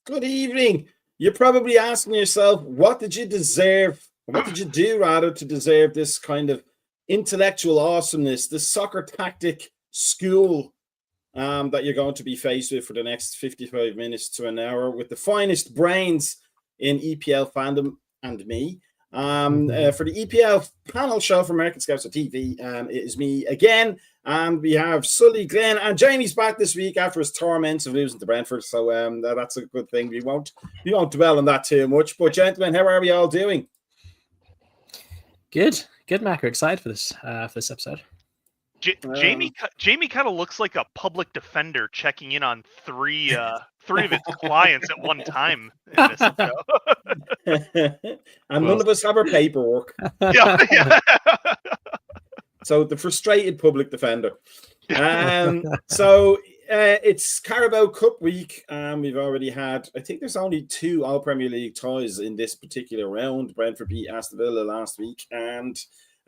Good evening. You're probably asking yourself, what did you deserve? What did you do, rather, to deserve this kind of intellectual awesomeness, this soccer tactic school that you're going to be faced with for the next 55 minutes to an hour with the finest brains in EPL fandom and me. For the EPL panel show for American Scouser TV, it is me again, and we have Sully, Glenn, and Jamie's back this week after his torments of losing to Brentford. So that's a good thing. We won't dwell on that too much. But gentlemen, how are we all doing? Good, Mac. We're excited for this episode. Jamie kind of looks like a public defender checking in on three of its clients at one time in this show. And none of us have our paperwork. Yeah. So the frustrated public defender. So it's Carabao Cup week. We've already had, I think there's only 2 All Premier League ties in this particular round. Brentford beat Aston Villa last week, and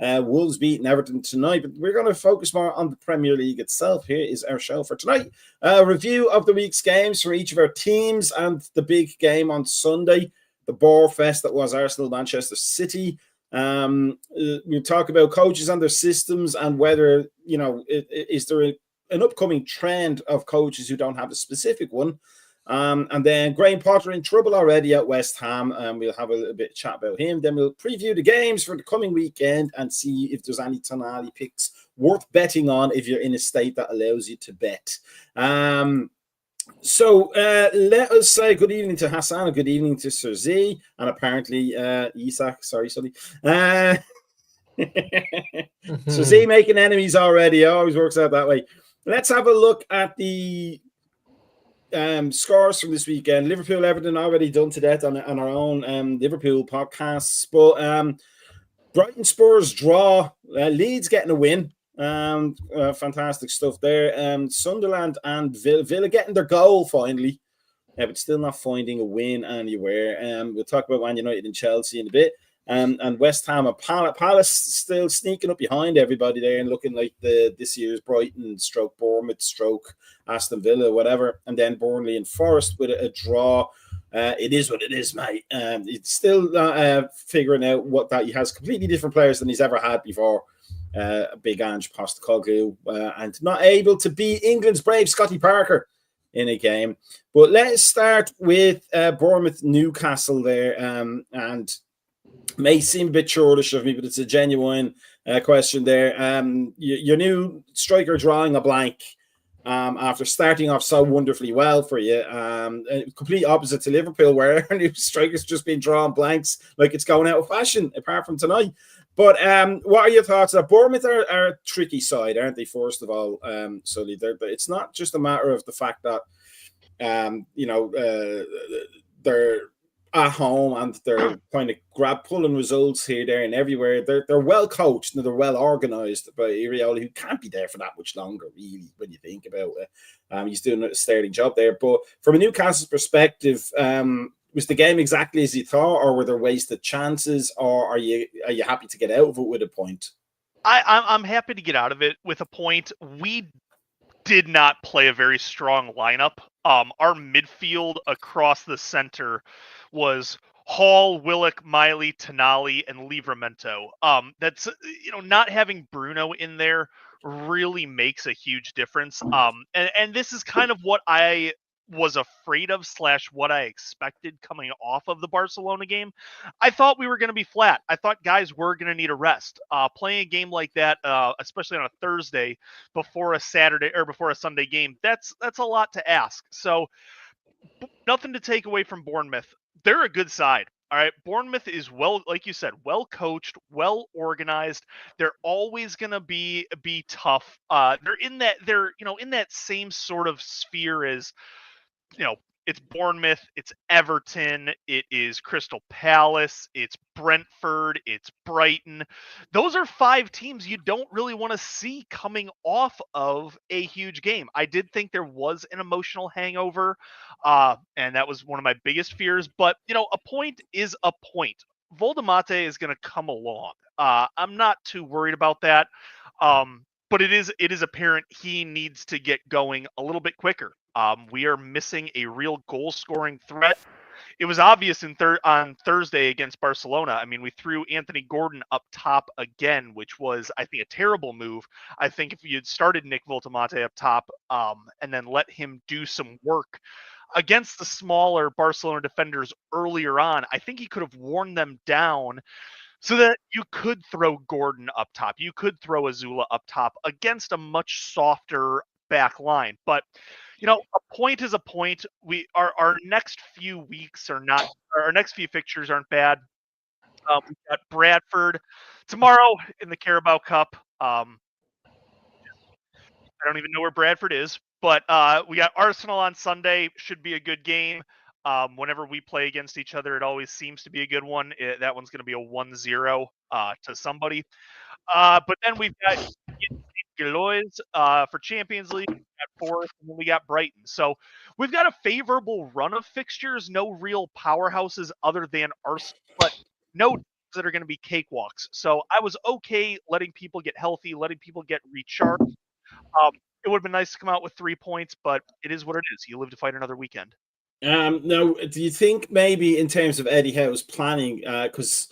Wolves beating Everton tonight. But we're going to focus more on the Premier League itself. Here is our show for tonight. A review of the week's games for each of our teams and the big game on Sunday, the Bore Fest that was Arsenal Manchester City. We'll talk about coaches and their systems and whether, is there an upcoming trend of coaches who don't have a specific one. And then Graham Potter in trouble already at West Ham. We'll have a little bit of chat about him. Then we'll preview the games for the coming weekend and see if there's any Tonali picks worth betting on if you're in a state that allows you to bet. So let us say good evening to Hassan and good evening to Sir Z and apparently Isak. Sorry, Sully. Sir Z making enemies already. It always works out that way. Let's have a look at the scores from this weekend. Liverpool Everton already done to death on our own Liverpool podcasts, but Brighton Spurs draw, Leeds getting a win. Fantastic stuff there. Sunderland and Villa getting their goal finally, but still not finding a win anywhere. We'll talk about Man United and Chelsea in a bit. And West Ham and Palace still sneaking up behind everybody there and looking like this year's Brighton stroke Bournemouth stroke Aston Villa, whatever. And then Burnley and Forest with a draw. It is what it is, mate. It's still figuring out what that he has completely different players than he's ever had before. Big Ange Postecoglou and not able to beat England's brave Scotty Parker in a game. But let's start with Bournemouth Newcastle there, and may seem a bit churlish of me, but it's a genuine question there. Your new striker drawing a blank after starting off so wonderfully well for you. Complete opposite to Liverpool, where our new strikers just been drawing blanks like it's going out of fashion, apart from tonight. But what are your thoughts? Bournemouth are a tricky side, aren't they? First of all, Sully, it's not just a matter of the fact that they're at home and they're kind of pulling results here, there, and everywhere. They're well coached and they're well organised by Iraola, who can't be there for that much longer, really, when you think about it. He's doing a sterling job there. But from a Newcastle perspective, was the game exactly as you thought, or were there wasted chances, or are you happy to get out of it with a point? I'm happy to get out of it with a point. We did not play a very strong lineup. Our midfield across the center was Hall, Willock, Miley, Tonali, and Livramento. That's not having Bruno in there really makes a huge difference. And this is kind of what I was afraid of / what I expected coming off of the Barcelona game. I thought we were going to be flat. I thought guys were going to need a rest. Playing a game like that, especially on a Thursday before a Saturday or before a Sunday game, that's a lot to ask. So nothing to take away from Bournemouth. They're a good side. All right. Bournemouth is, well, like you said, well coached, well organized. They're always going to be tough. They're in that same sort of sphere as, it's Bournemouth, it's Everton, it is Crystal Palace, it's Brentford, it's Brighton. Those are 5 teams you don't really want to see coming off of a huge game. I did think there was an emotional hangover, and that was one of my biggest fears. But, a point is a point. Voldemate is going to come along. I'm not too worried about that. but it is apparent he needs to get going a little bit quicker. We are missing a real goal-scoring threat. It was obvious on Thursday against Barcelona. I mean, we threw Anthony Gordon up top again, which was, I think, a terrible move. I think if you had started Nick Voltemate up top and then let him do some work against the smaller Barcelona defenders earlier on, I think he could have worn them down so that you could throw Gordon up top. You could throw Azula up top against a much softer back line. But, a point is a point. Our next few weeks our next few fixtures aren't bad. We've got Bradford tomorrow in the Carabao Cup. I don't even know where Bradford is, but we got Arsenal on Sunday. Should be a good game. Whenever we play against each other, it always seems to be a good one. That one's going to be a 1-0 to somebody. But then we've got Galois for Champions League at 4th, and then we got Brighton. So we've got a favorable run of fixtures. No real powerhouses other than Arsenal, but no teams that are going to be cakewalks. So I was okay letting people get healthy, letting people get recharged. It would have been nice to come out with 3 points, but it is what it is. You live to fight another weekend. Now, do you think maybe in terms of Eddie Howe's planning, because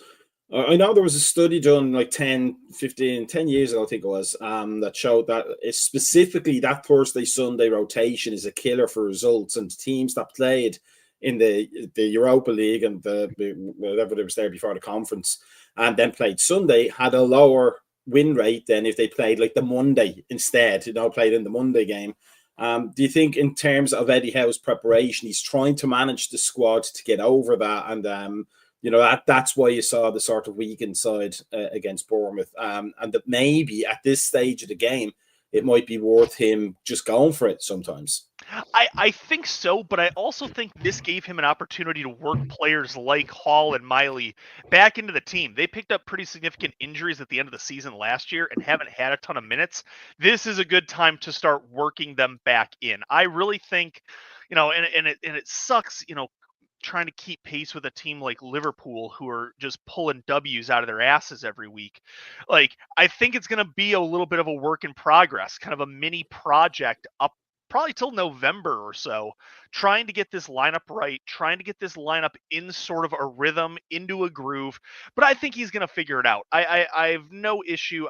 I know there was a study done like 10 years ago, I think it was, that showed that it's specifically that Thursday, Sunday rotation is a killer for results, and teams that played in the Europa League and whatever that was there before the conference and then played Sunday had a lower win rate than if they played like the Monday instead, played in the Monday game. Do you think in terms of Eddie Howe's preparation, he's trying to manage the squad to get over that? And, that's why you saw the sort of weakened side against Bournemouth. And that maybe at this stage of the game, it might be worth him just going for it sometimes. I think so, but I also think this gave him an opportunity to work players like Hall and Miley back into the team. They picked up pretty significant injuries at the end of the season last year and haven't had a ton of minutes. This is a good time to start working them back in. I really think, and it sucks, trying to keep pace with a team like Liverpool who are just pulling W's out of their asses every week. Like, I think it's going to be a little bit of a work in progress, kind of a mini project up probably till November or so, trying to get this lineup right, trying to get this lineup in sort of a rhythm, into a groove. But I think he's going to figure it out. I have no issue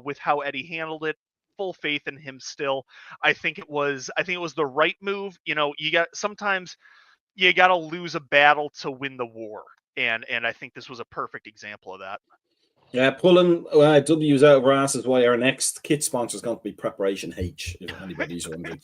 with how Eddie handled it. Full faith in him still. I think it was the right move. Sometimes you got to lose a battle to win the war. And I think this was a perfect example of that. Yeah, pulling W's out of our asses why our next kit sponsor is going to be Preparation H, if anybody's wondering.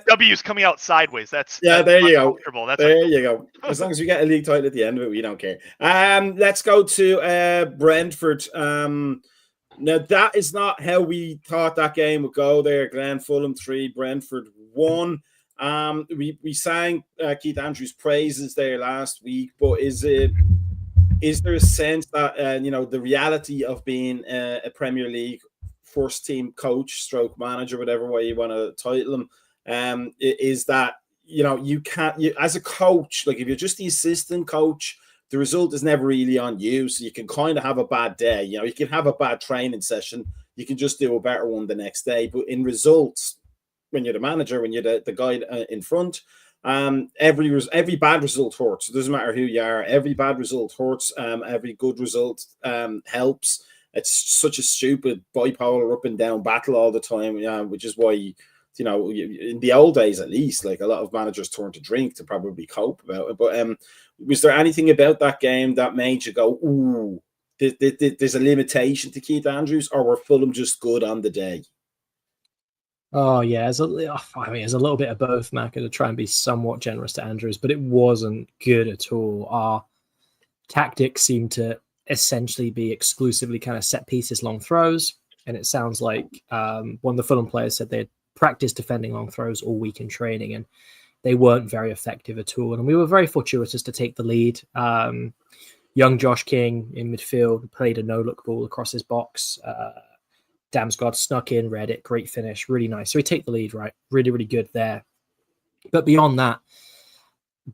W's coming out sideways. That's there you go. There you go. As long as we get a league title at the end of it, we don't care. Let's go to Brentford. Now, that is not how we thought that game would go there. Glenn, Fulham 3, Brentford 1. We sang Keith Andrews' praises there last week, but is there a sense that the reality of being a Premier League first team coach stroke manager, whatever way you want to title him, is that you can't as a coach, like if you're just the assistant coach, the result is never really on you, so you can kind of have a bad day. You can have a bad training session, you can just do a better one the next day, but in results, when you're the manager, when you're the guy in front, every bad result hurts. It doesn't matter who you are. Every bad result hurts. Every good result helps. It's such a stupid bipolar up and down battle all the time. Which is why in the old days at least, like a lot of managers turned to drink to probably cope about it. But was there anything about that game that made you go, "Ooh, there's a limitation to Keith Andrews," or were Fulham just good on the day? Oh, yeah. There's a little bit of both, Mac, to try and be somewhat generous to Andrews, but it wasn't good at all. Our tactics seemed to essentially be exclusively kind of set pieces, long throws. And it sounds like one of the Fulham players said they had practiced defending long throws all week in training, and they weren't very effective at all. And we were very fortuitous to take the lead. Young Josh King in midfield played a no-look ball across his box. Damsgaard snuck in, read it, great finish, really nice. So we take the lead, right? Really, really good there. But beyond that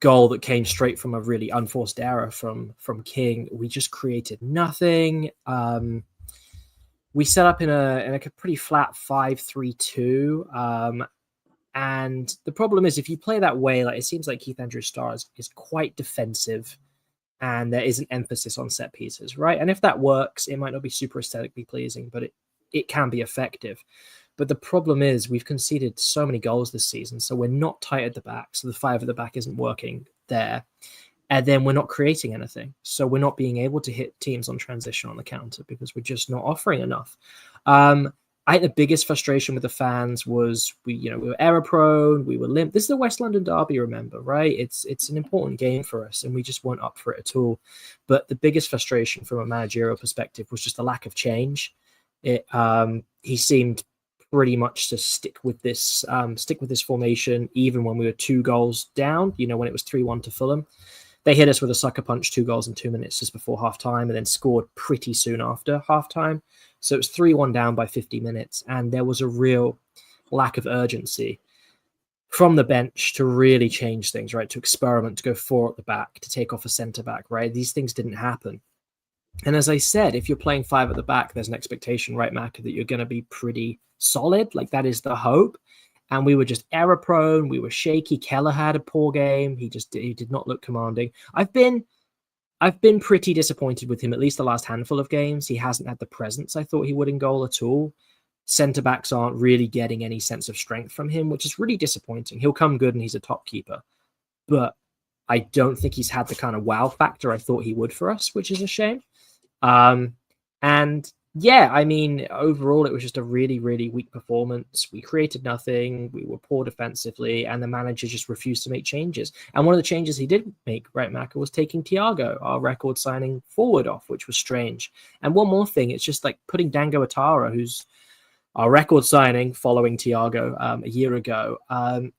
goal that came straight from a really unforced error from King, we just created nothing. we set up in a pretty flat 5-3-2. And the problem is, if you play that way, like it seems like Keith Andrews' stars is quite defensive, and there is an emphasis on set pieces, right? And if that works, it might not be super aesthetically pleasing, but it can be effective. But the problem is we've conceded so many goals this season, so we're not tight at the back. So the 5 at the back isn't working there. And then we're not creating anything. So we're not being able to hit teams on transition on the counter because we're just not offering enough. I think the biggest frustration with the fans was we were error prone, we were limp. This is the West London derby, remember, right? It's an important game for us, and we just weren't up for it at all. But the biggest frustration from a managerial perspective was just the lack of change. He seemed pretty much to stick with this formation, even when we were 2 goals down. When it was 3-1 to Fulham. They hit us with a sucker punch, 2 goals in 2 minutes just before halftime, and then scored pretty soon after halftime. So it was 3-1 down by 50 minutes, and there was a real lack of urgency from the bench to really change things, right? To experiment, to go 4 at the back, to take off a centre back, right? These things didn't happen. And as I said, if you're playing 5 at the back, there's an expectation, right, Mac, that you're going to be pretty solid. Like, that is the hope. And we were just error prone. We were shaky. Keller had a poor game. He did not look commanding. I've been pretty disappointed with him, at least the last handful of games. He hasn't had the presence I thought he would in goal at all. Centre backs aren't really getting any sense of strength from him, which is really disappointing. He'll come good and he's a top keeper, but I don't think he's had the kind of wow factor I thought he would for us, which is a shame. And yeah, I mean, overall, it was just a really, really weak performance. We created nothing. We were poor defensively, and the manager just refused to make changes. And one of the changes he did make, right, Maka, was taking Thiago, our record signing forward, off, which was strange. And one more thing, it's just like putting Dango Atara, who's our record signing following Thiago a year ago.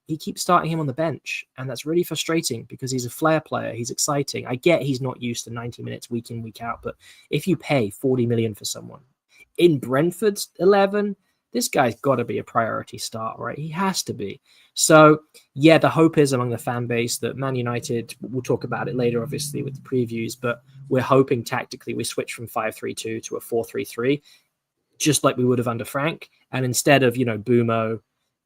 He keeps starting him on the bench, and that's really frustrating because he's a flair player. He's exciting. I get he's not used to 90 minutes week in, week out, but if you pay 40 million for someone in Brentford's 11, this guy's got to be a priority start, right? He has to be. So, yeah, the hope is among the fan base that Man United, we'll talk about it later, obviously, with the previews, but we're hoping tactically we switch from 5-3-2 to a 4-3-3, just like we would have under Frank. And instead of, Bumo,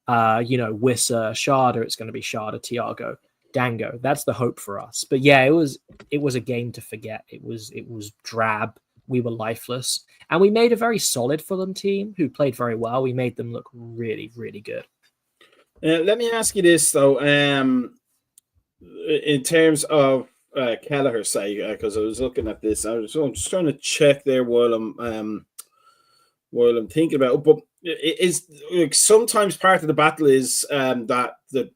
Wissa, Sharda, it's going to be Sharda, Thiago, Dango. That's the hope for us. But yeah, it was a game to forget. It was drab. We were lifeless. And we made a very solid Fulham team who played very well. We made them look really, really good. Let me ask you this, though. In terms of Kelleher's sake, because I was looking at this, I'm just trying to check there while I'm thinking about it. But it is like sometimes part of the battle is that the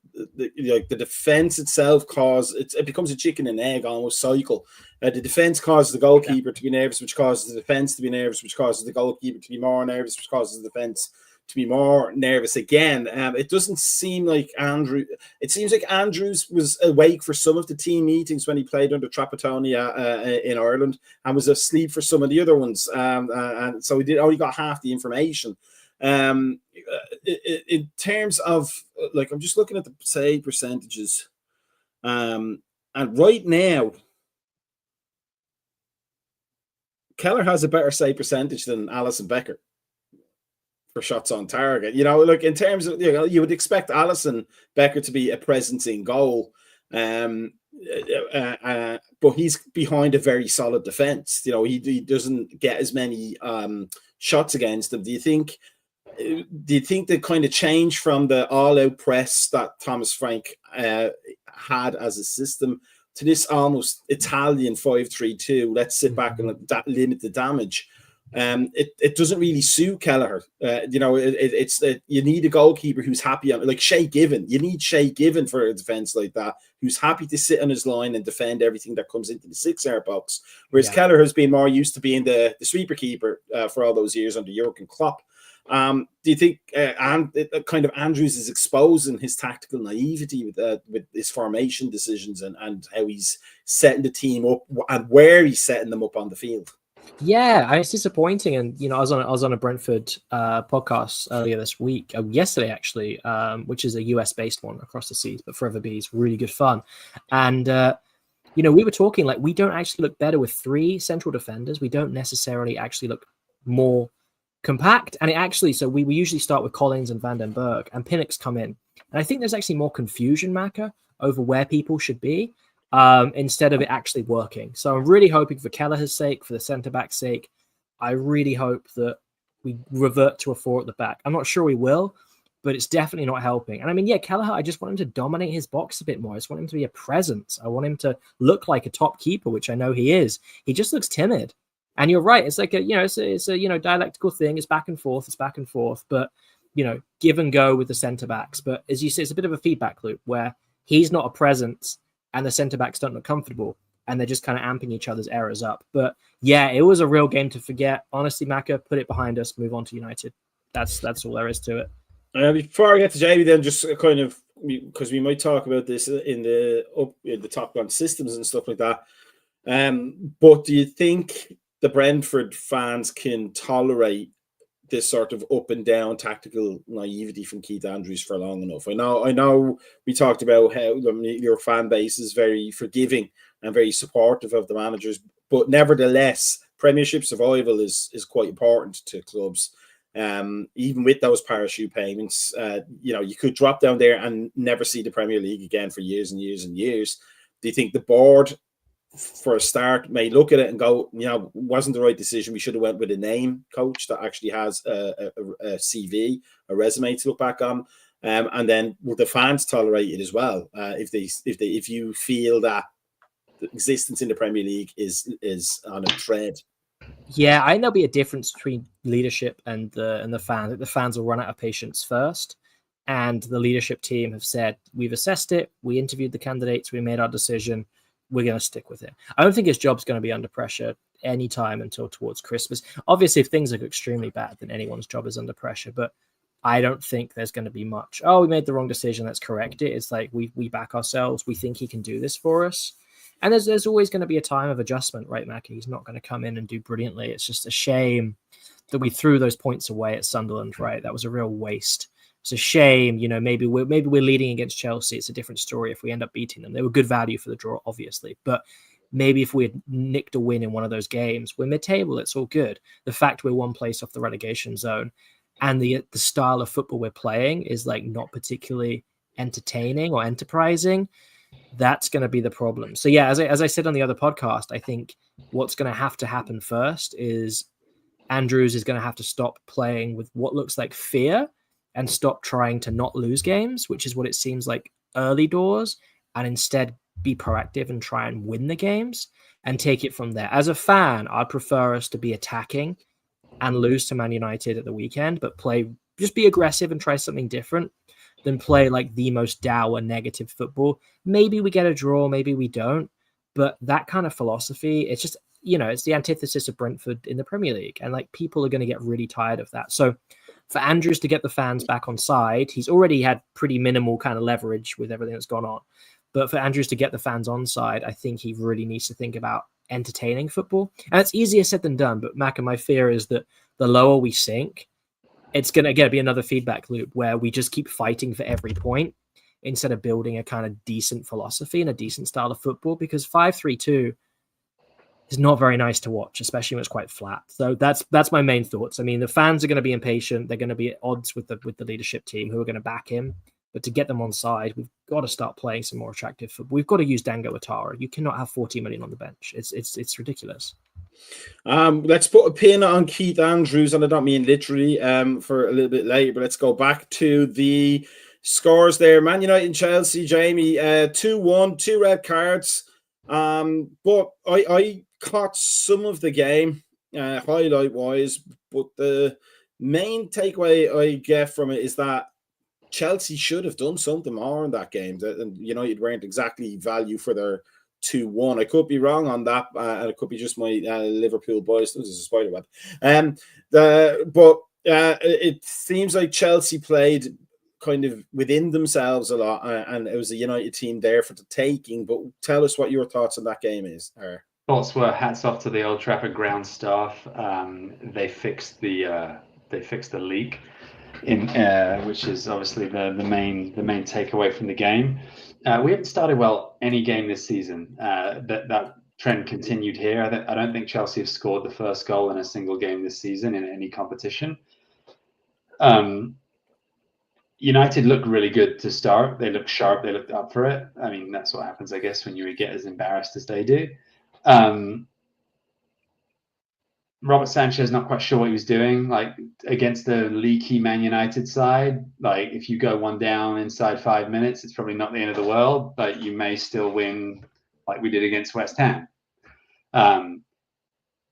defense itself it becomes a chicken and egg almost cycle. The defense causes the goalkeeper to be nervous, which causes the defense to be nervous, which causes the goalkeeper to be more nervous, which causes the defense to be more nervous again. It doesn't seem like Andrew. It seems like Andrews was awake for some of the team meetings when he played under Trapattoni in Ireland, and was asleep for some of the other ones. And so he only got half the information. In terms of, like, I'm just looking at the save percentages, and right now Keller has a better save percentage than Alisson Becker for shots on target. Like, in terms of, you would expect Alisson Becker to be a presence in goal, but he's behind a very solid defense. He doesn't get as many shots against him. Do you think the kind of change from the all-out press that Thomas Frank had as a system to this almost Italian 5-3-2, let's sit back and limit the damage, it doesn't really suit Kelleher. You need a goalkeeper who's happy on, like Shay Given. You need Shay Given for a defense like that, who's happy to sit on his line and defend everything that comes into the 6-yard box. Whereas Kelleher has been more used to being the sweeper keeper for all those years under Jurgen Klopp. Do you think kind of Andrews is exposing his tactical naivety with his formation decisions and how he's setting the team up and where he's setting them up on the field? Yeah, it's disappointing. And I was on a Brentford podcast earlier this week, yesterday actually, which is a US based one across the seas, but Forever B is really good fun. And we were talking, like, we don't actually look better with 3 central defenders. We don't necessarily actually look more compact. And it actually, so we usually start with Collins and Van den Berg, and Pinnock's come in. And I think there's actually more confusion, Macca, over where people should be instead of it actually working. So I'm really hoping for Kelleher's sake, for the centre-back's sake, I really hope that we revert to a 4 at the back. I'm not sure we will, but it's definitely not helping. And I mean, yeah, Kelleher, I just want him to dominate his box a bit more. I just want him to be a presence. I want him to look like a top keeper, which I know he is. He just looks timid. And you're right. It's like a, it's a dialectical thing. It's back and forth. But, give and go with the centre backs. But as you say, it's a bit of a feedback loop where he's not a presence and the centre backs don't look comfortable and they're just kind of amping each other's errors up. But yeah, it was a real game to forget. Honestly, Macca, put it behind us, move on to United. That's all there is to it. Before I get to Jamie, then just kind of, because we might talk about this in the Top Gun systems and stuff like that. But do you think the Brentford fans can tolerate this sort of up and down tactical naivety from Keith Andrews for long enough? I know we talked about how your fan base is very forgiving and very supportive of the managers, but nevertheless, Premiership survival is quite important to clubs. Even with those parachute payments, you could drop down there and never see the Premier League again for years and years and years. Do you think the board, for a start, may look at it and go, wasn't the right decision? We should have went with a name coach that actually has a CV, a resume to look back on, and then will the fans tolerate it as well? If you feel that the existence in the Premier League is on a thread. Yeah, I think there'll be a difference between leadership and the fans. The fans will run out of patience first, and the leadership team have said, we've assessed it, we interviewed the candidates, we made our decision, we're going to stick with it. I don't think his job's going to be under pressure anytime until towards Christmas. Obviously, if things are extremely bad, then anyone's job is under pressure, but I don't think there's going to be much, we made the wrong decision, let's correct it. It's like, we back ourselves, we think he can do this for us. And there's always going to be a time of adjustment, right, Mackie? He's not going to come in and do brilliantly. It's just a shame that we threw those points away at Sunderland, right? That was a real waste. It's a shame, maybe we're leading against Chelsea. It's a different story if we end up beating them. They were good value for the draw, obviously. But maybe if we had nicked a win in one of those games, we're mid-table, it's all good. The fact we're one place off the relegation zone and the style of football we're playing is like not particularly entertaining or enterprising. That's going to be the problem. So yeah, as I said on the other podcast, I think what's going to have to happen first is Andrews is going to have to stop playing with what looks like fear and stop trying to not lose games, which is what it seems like early doors, and instead be proactive and try and win the games and take it from there. As a fan, I'd prefer us to be attacking and lose to Man United at the weekend, but just be aggressive and try something different than play like the most dour negative football. Maybe we get a draw, maybe we don't, but that kind of philosophy, it's just, it's the antithesis of Brentford in the Premier League. And like people are going to get really tired of that. So for Andrews to get the fans back on side, he's already had pretty minimal kind of leverage with everything that's gone on. But for Andrews to get the fans on side, I think he really needs to think about entertaining football. And it's easier said than done, but Mac, my fear is that the lower we sink, it's going to be another feedback loop where we just keep fighting for every point instead of building a kind of decent philosophy and a decent style of football, because 5-3-2 is not very nice to watch, especially when it's quite flat. So that's my main thoughts. I mean, the fans are going to be impatient. They're going to be at odds with the leadership team who are going to back him. But to get them on side, we've got to start playing some more attractive football. We've got to use Dango Atara. You cannot have 40 million on the bench. It's ridiculous. Let's put a pin on Keith Andrews, and I don't mean literally for a little bit later, but let's go back to the scores there. Man United and Chelsea, Jamie, 2-1, 2 red cards. But I caught some of the game highlight-wise, but the main takeaway I get from it is that Chelsea should have done something more in that game. And United weren't exactly value for their 2-1. I could be wrong on that, and it could be just my Liverpool boys. This is a spider web. But it seems like Chelsea played kind of within themselves a lot, and it was a United team there for the taking. But tell us what your thoughts on that game are. Thoughts were hats off to the Old Trafford ground staff. They fixed the leak, which is obviously the main takeaway from the game. We haven't started well any game this season. That trend continued here. I don't think Chelsea have scored the first goal in a single game this season in any competition. United looked really good to start. They looked sharp. They looked up for it. I mean, that's what happens, I guess, when you get as embarrassed as they do. Robert Sanchez not quite sure what he was doing, like against the leaky Man United side. Like if you go one down inside 5 minutes, it's probably not the end of the world, but you may still win like we did against West Ham.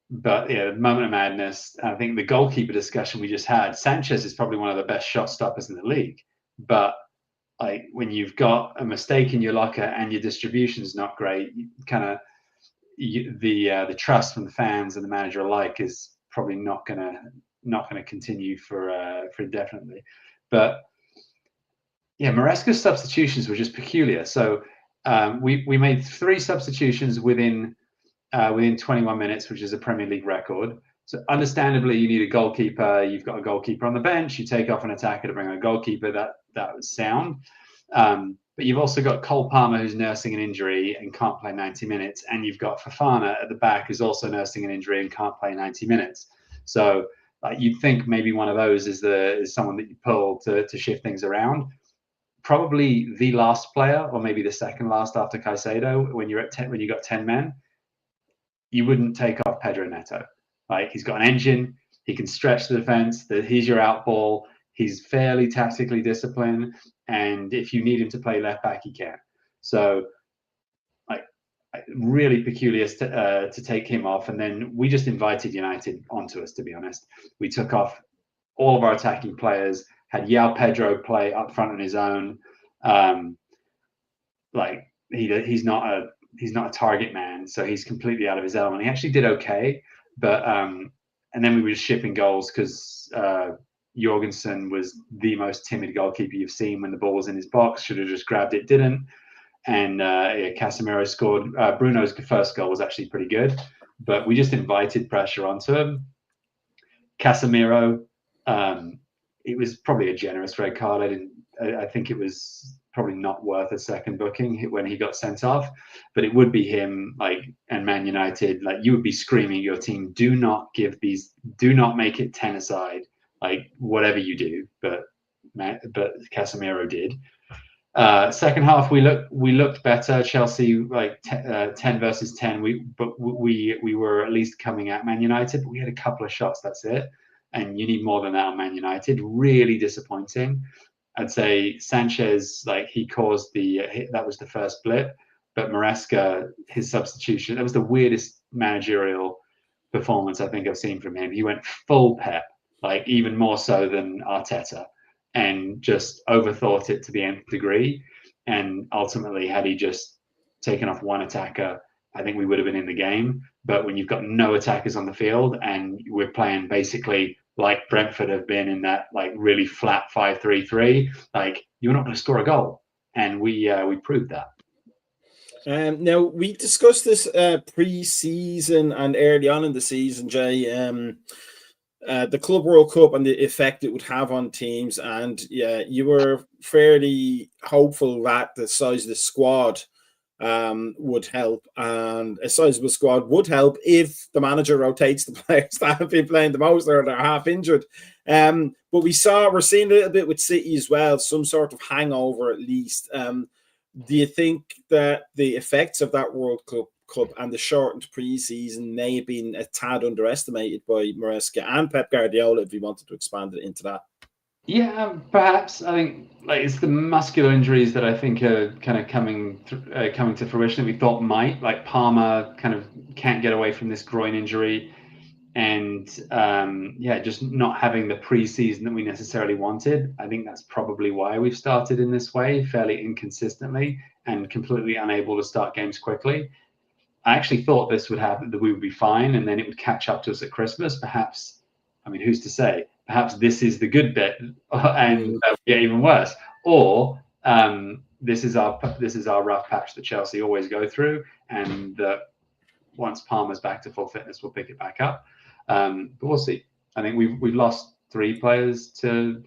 But yeah, the moment of madness. I think the goalkeeper discussion we just had, Sanchez is probably one of the best shot stoppers in the league. But like when you've got a mistake in your locker and your distribution is not great, the trust from the fans and the manager alike is probably not gonna continue for indefinitely. But yeah, Maresca's substitutions were just peculiar. So we made 3 substitutions within 21 minutes, which is a Premier League record. So understandably, you need a goalkeeper. You've got a goalkeeper on the bench. You take off an attacker to bring a goalkeeper. That was sound. But you've also got Cole Palmer, who's nursing an injury and can't play 90 minutes. And you've got Fofana at the back, who's also nursing an injury and can't play 90 minutes. So you'd think maybe one of those is someone that you pull to shift things around. Probably the last player, or maybe the second last after Caicedo, when you got 10 men. You wouldn't take off Pedro Neto. Like he's got an engine, he can stretch the defense. He's your out ball. He's fairly tactically disciplined, and if you need him to play left back, he can. So, like, really peculiar to take him off. And then we just invited United onto us. To be honest, we took off all of our attacking players. Had João Pedro play up front on his own. Like he's not a target man, so he's completely out of his element. He actually did okay, but and then we were just shipping goals because Jorgensen was the most timid goalkeeper you've seen when the ball was in his box. Should have just grabbed it, didn't. And Casemiro scored. Bruno's first goal was actually pretty good, but we just invited pressure onto him. Casemiro, it was probably a generous red card. I think it was probably not worth a second booking when he got sent off, but it would be him, like, and Man United, like you would be screaming at your team, do not make it 10 aside, like whatever you do. But Casemiro did. Second half, we looked better. Chelsea, like 10 versus 10. We were at least coming at Man United, but we had a couple of shots. That's it. And you need more than that on Man United. Really disappointing. I'd say Sanchez, like he caused that was the first blip, but Maresca, his substitution, that was the weirdest managerial performance I think I've seen from him. He went full Pep, like even more so than Arteta, and just overthought it to the nth degree. And ultimately, had he just taken off one attacker, I think we would have been in the game. But when you've got no attackers on the field and we're playing basically like Brentford have been in that like really flat 5-3-3, like you're not going to score a goal, and we proved that. Now we discussed this pre-season and early on in the season, Jay. The Club World Cup and the effect it would have on teams, and yeah, you were fairly hopeful that the size of the squad would help, and a sizable squad would help if the manager rotates the players that have been playing the most or they're half injured. But we're seeing a little bit with City as well, some sort of hangover at least. Do you think that the effects of that World Cup and the shortened pre-season may have been a tad underestimated by Maresca and Pep Guardiola, if you wanted to expand it into that? Yeah, perhaps. I think like it's the muscular injuries that I think are kind of coming to fruition that we thought might. Like Palmer kind of can't get away from this groin injury, and just not having the pre-season that we necessarily wanted. I think that's probably why we've started in this way, fairly inconsistently and completely unable to start games quickly. I actually thought this would happen, that we would be fine, and then it would catch up to us at Christmas. Perhaps, I mean, who's to say? Perhaps this is the good bit, and get even worse. Or this is our rough patch that Chelsea always go through, and once Palmer's back to full fitness, we'll pick it back up. But we'll see. I think we've lost 3 players to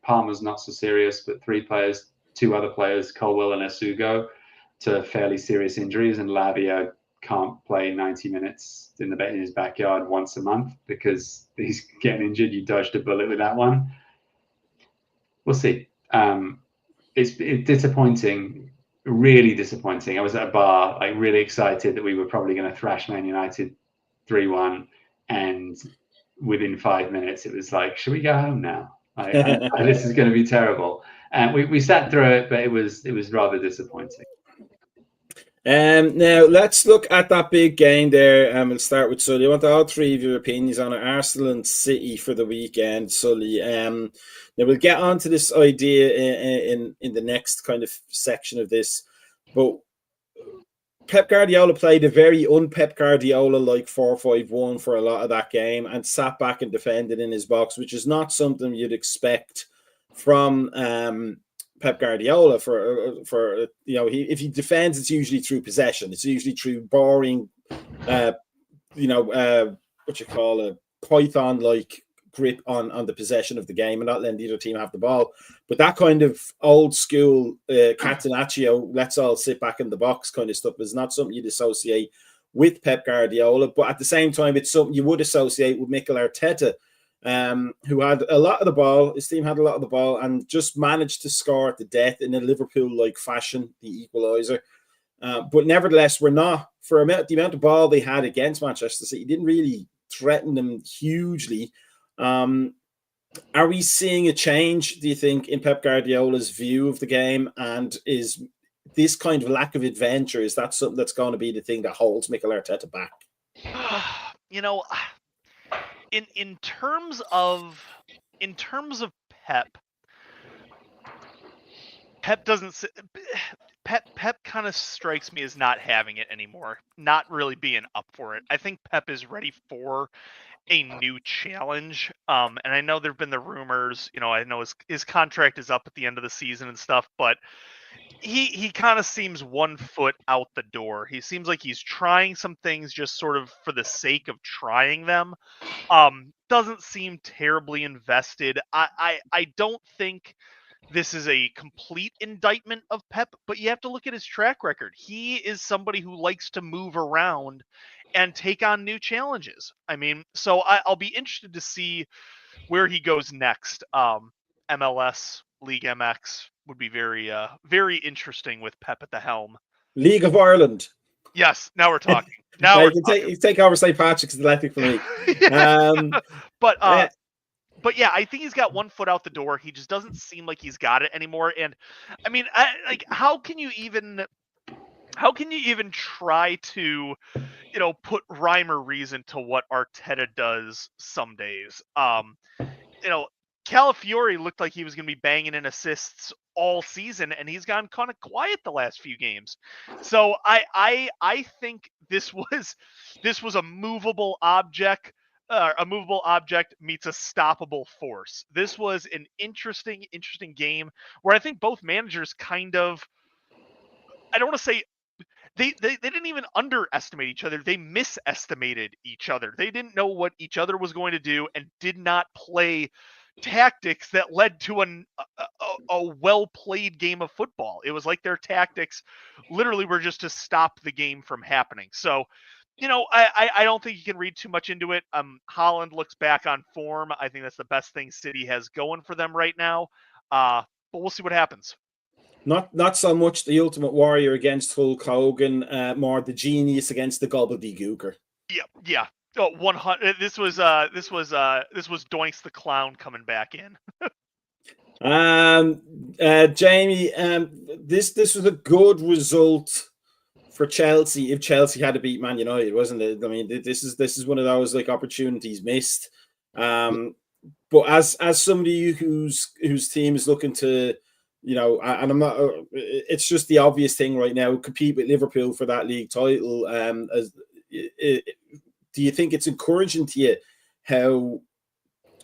Palmer's not so serious, but 3 players, 2 other players, Colwill and Esugo, to fairly serious injuries, and Lavia can't play 90 minutes in his backyard once a month because he's getting injured. You dodged a bullet with that one. We'll see. It's disappointing, really disappointing. I was at a bar, like really excited that we were probably going to thrash Man United 3-1, and within 5 minutes it was like, should we go home now? This is going to be terrible. And we sat through it, but it was rather disappointing. Now let's look at that big game there. We'll start with Sully. I want all three of your opinions on it. Arsenal and City for the weekend, Sully. Now we'll get onto this idea in the next kind of section of this, but Pep Guardiola played a very un-Pep Guardiola-like 4-5-1 for a lot of that game and sat back and defended in his box, which is not something you'd expect from Pep Guardiola. For if he defends, it's usually through possession. It's usually through boring, what you call a python-like grip on the possession of the game and not letting the other team have the ball. But that kind of old school Catenaccio, let's all sit back in the box kind of stuff is not something you'd associate with Pep Guardiola. But at the same time, it's something you would associate with Mikel Arteta, who had a lot of the ball. His team had a lot of the ball and just managed to score at the death in a Liverpool-like fashion, the equaliser. But nevertheless, we're not, for the amount of ball they had against Manchester City, didn't really threaten them hugely. Are we seeing a change, do you think, in Pep Guardiola's view of the game? And is this kind of lack of adventure, is that something that's going to be the thing that holds Mikel Arteta back? In terms of Pep doesn't. Pep kind of strikes me as not having it anymore, not really being up for it. I think Pep is ready for a new challenge. And I know there've been the rumors, I know his contract is up at the end of the season and stuff, but he kind of seems 1 foot out the door. He seems like he's trying some things just sort of for the sake of trying them. Doesn't seem terribly invested. I don't think this is a complete indictment of Pep, but you have to look at his track record. He is somebody who likes to move around and take on new challenges. I mean, so I'll be interested to see where he goes next. MLS, League MX would be very, very interesting with Pep at the helm. League of Ireland. Yes, now we're talking. Now you can take over St. Patrick's Athletic for me. But yeah, I think he's got 1 foot out the door. He just doesn't seem like he's got it anymore. And I mean, how can you even try to, put rhyme or reason to what Arteta does some days? Calafiori looked like he was going to be banging in assists all season, and he's gone kind of quiet the last few games. So I think this was a movable object. A movable object meets a stoppable force. This was an interesting game where I think both managers kind of, I don't want to say they didn't even underestimate each other. They misestimated each other. They didn't know what each other was going to do and did not play tactics that led to a well-played game of football. It was like their tactics literally were just to stop the game from happening. So, I don't think you can read too much into it. Haaland looks back on form. I think that's the best thing City has going for them right now. But we'll see what happens. Not so much the Ultimate Warrior against Hulk Hogan, more the genius against the gobbledygooker. Yeah. Oh, 100. This was Doinks the Clown coming back in. Jamie, this was a good result for Chelsea if Chelsea had to beat Man United, wasn't it? I mean, this is one of those like opportunities missed. But as somebody whose team is looking to, and I'm not, it's just the obvious thing right now, compete with Liverpool for that league title. Do you think it's encouraging to you how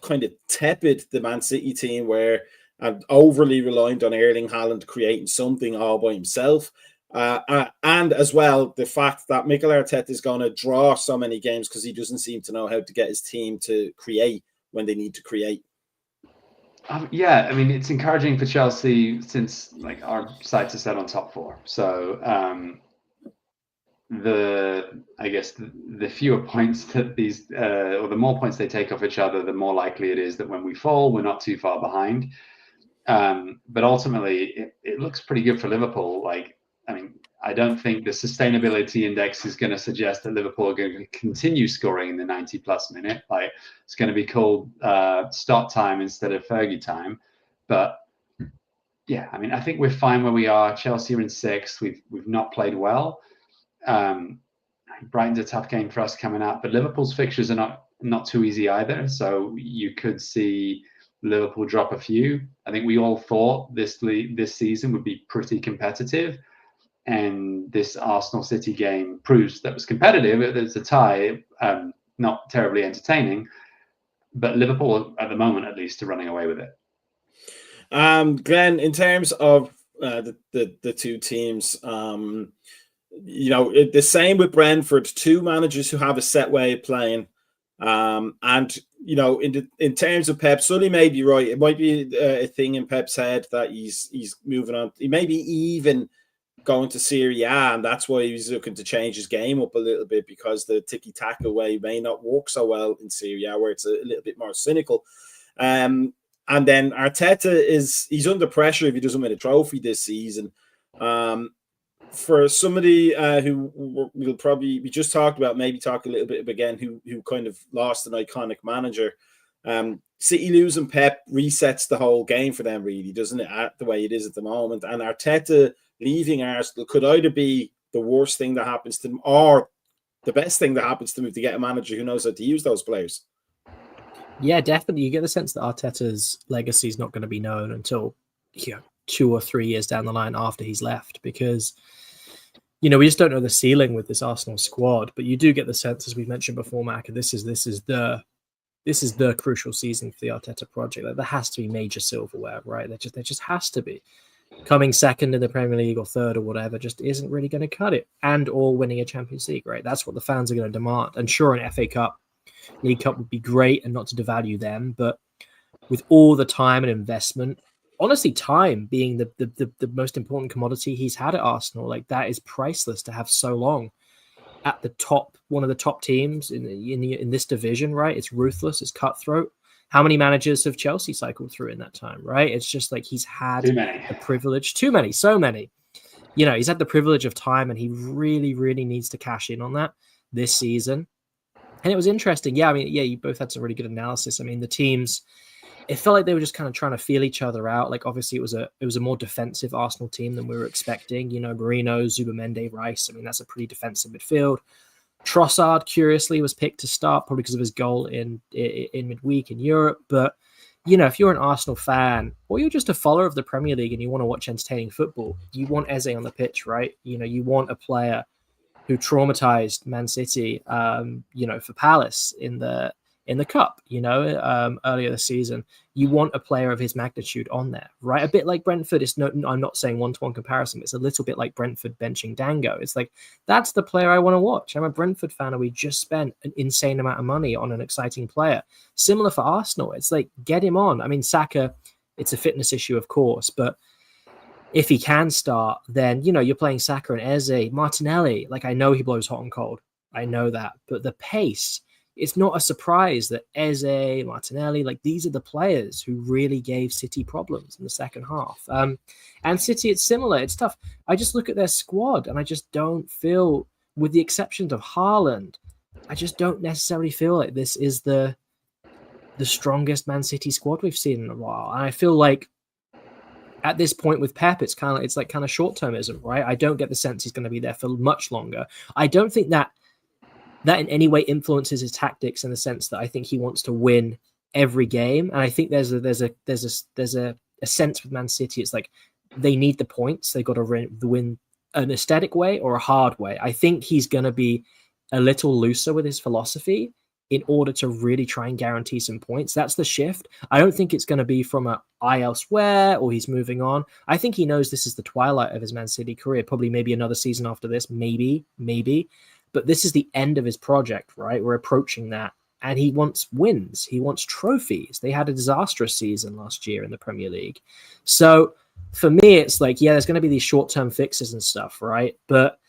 kind of tepid the Man City team were and overly reliant on Erling Haaland creating something all by himself? And as well, the fact that Mikel Arteta is going to draw so many games because he doesn't seem to know how to get his team to create when they need to create. Yeah, I mean, it's encouraging for Chelsea since our sights are set on top four. So the fewer points that these or the more points they take off each other, the more likely it is that when we fall, we're not too far behind. But ultimately, it looks pretty good for Liverpool. I don't think the sustainability index is going to suggest that Liverpool are going to continue scoring in the 90-plus minute. It's going to be called start time instead of Fergie time. But yeah, I think we're fine where we are. Chelsea are in 6th. We've not played well. Brighton's a tough game for us coming up, but Liverpool's fixtures are not too easy either. So you could see Liverpool drop a few. I think we all thought this season would be pretty competitive, and this Arsenal City game proves that it was competitive. It's a tie, not terribly entertaining, but Liverpool at the moment at least are running away with it. Glenn, in terms of the two teams, the same with Brentford, 2 managers who have a set way of playing. And in terms of Pep, Sully may be right. It might be a thing in Pep's head that he's moving on. He may be even going to Serie A, and that's why he's looking to change his game up a little bit, because the tiki-taka way may not work so well in Serie A, where it's a little bit more cynical. And then Arteta he's under pressure if he doesn't win a trophy this season. For somebody who we just talked about, maybe talk a little bit again, who kind of lost an iconic manager. City losing Pep resets the whole game for them, really, doesn't it? The way it is at the moment, and Arteta leaving Arsenal could either be the worst thing that happens to them or the best thing that happens to them, to get a manager who knows how to use those players. Yeah, definitely. You get the sense that Arteta's legacy is not going to be known until 2 or 3 years down the line after he's left, because we just don't know the ceiling with this Arsenal squad. But you do get the sense, as we mentioned before, Mac, this is the crucial season for the Arteta project. There has to be major silverware, right? There just has to be. Coming second in the Premier League or third or whatever just isn't really going to cut it, and or winning a Champions League, right? That's what the fans are going to demand. And sure, an FA Cup, League Cup would be great, and not to devalue them, but with all the time and investment, honestly, time being the most important commodity he's had at Arsenal, that is priceless to have so long at the top, one of the top teams in this division, right? It's ruthless, it's cutthroat. How many managers have Chelsea cycled through in that time, right? It's just he's had the privilege, so many. He's had the privilege of time, and he really, really needs to cash in on that this season. And it was interesting. Yeah, you both had some really good analysis. The teams, it felt like they were just kind of trying to feel each other out. Obviously, it was a more defensive Arsenal team than we were expecting. Marino, Zubamende, Rice. I that's a pretty defensive midfield. Trossard, curiously, was picked to start, probably because of his goal in midweek in Europe. But if you're an Arsenal fan, or you're just a follower of the Premier League and you want to watch entertaining football, you want Eze on the pitch, right? You want a player who traumatized Man City, for Palace in the cup, earlier this season. You want a player of his magnitude on there, right? A bit like Brentford. I'm not saying one-to-one comparison, but it's a little bit like Brentford benching Dango. It's that's the player I want to watch. I'm a Brentford fan, and we just spent an insane amount of money on an exciting player. Similar for Arsenal. It's get him on. Saka, it's a fitness issue, of course, but if he can start, then, you're playing Saka and Eze, Martinelli. I know he blows hot and cold. I know that. But the pace, it's not a surprise that Eze, Martinelli, these are the players who really gave City problems in the second half. And City, it's similar. It's tough. I just look at their squad, and I just don't feel, with the exception of Haaland, I just don't necessarily feel like this is the strongest Man City squad we've seen in a while. And I feel like at this point with Pep, it's kind of short-termism, right? I don't get the sense he's going to be there for much longer. I don't think that in any way influences his tactics, in the sense that I think he wants to win every game. And I think there's a sense with Man City. It's they need the points. They've got to win an aesthetic way or a hard way. I think he's going to be a little looser with his philosophy in order to really try and guarantee some points. That's the shift. I don't think it's going to be from eye elsewhere or he's moving on. I think he knows this is the twilight of his Man City career. Probably maybe another season after this, maybe. But this is the end of his project, right? We're approaching that. And he wants wins. He wants trophies. They had a disastrous season last year in the Premier League. So for me, it's there's going to be these short-term fixes and stuff, right? But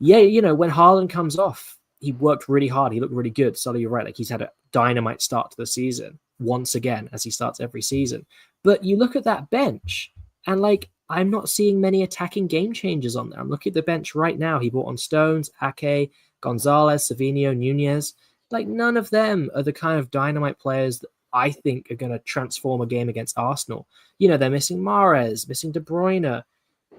yeah, you know, when Haaland comes off, he worked really hard. He looked really good. So you're right. Like, he's had a dynamite start to the season once again, as he starts every season. But you look at that bench and, like, I'm not seeing many attacking game changers on there. I'm looking at the bench right now. He brought on Stones, Ake, Gonzalez, Savinho, Nunez. Like, none of them are the kind of dynamite players that I think are going to transform a game against Arsenal. You know, they're missing Mahrez, missing De Bruyne.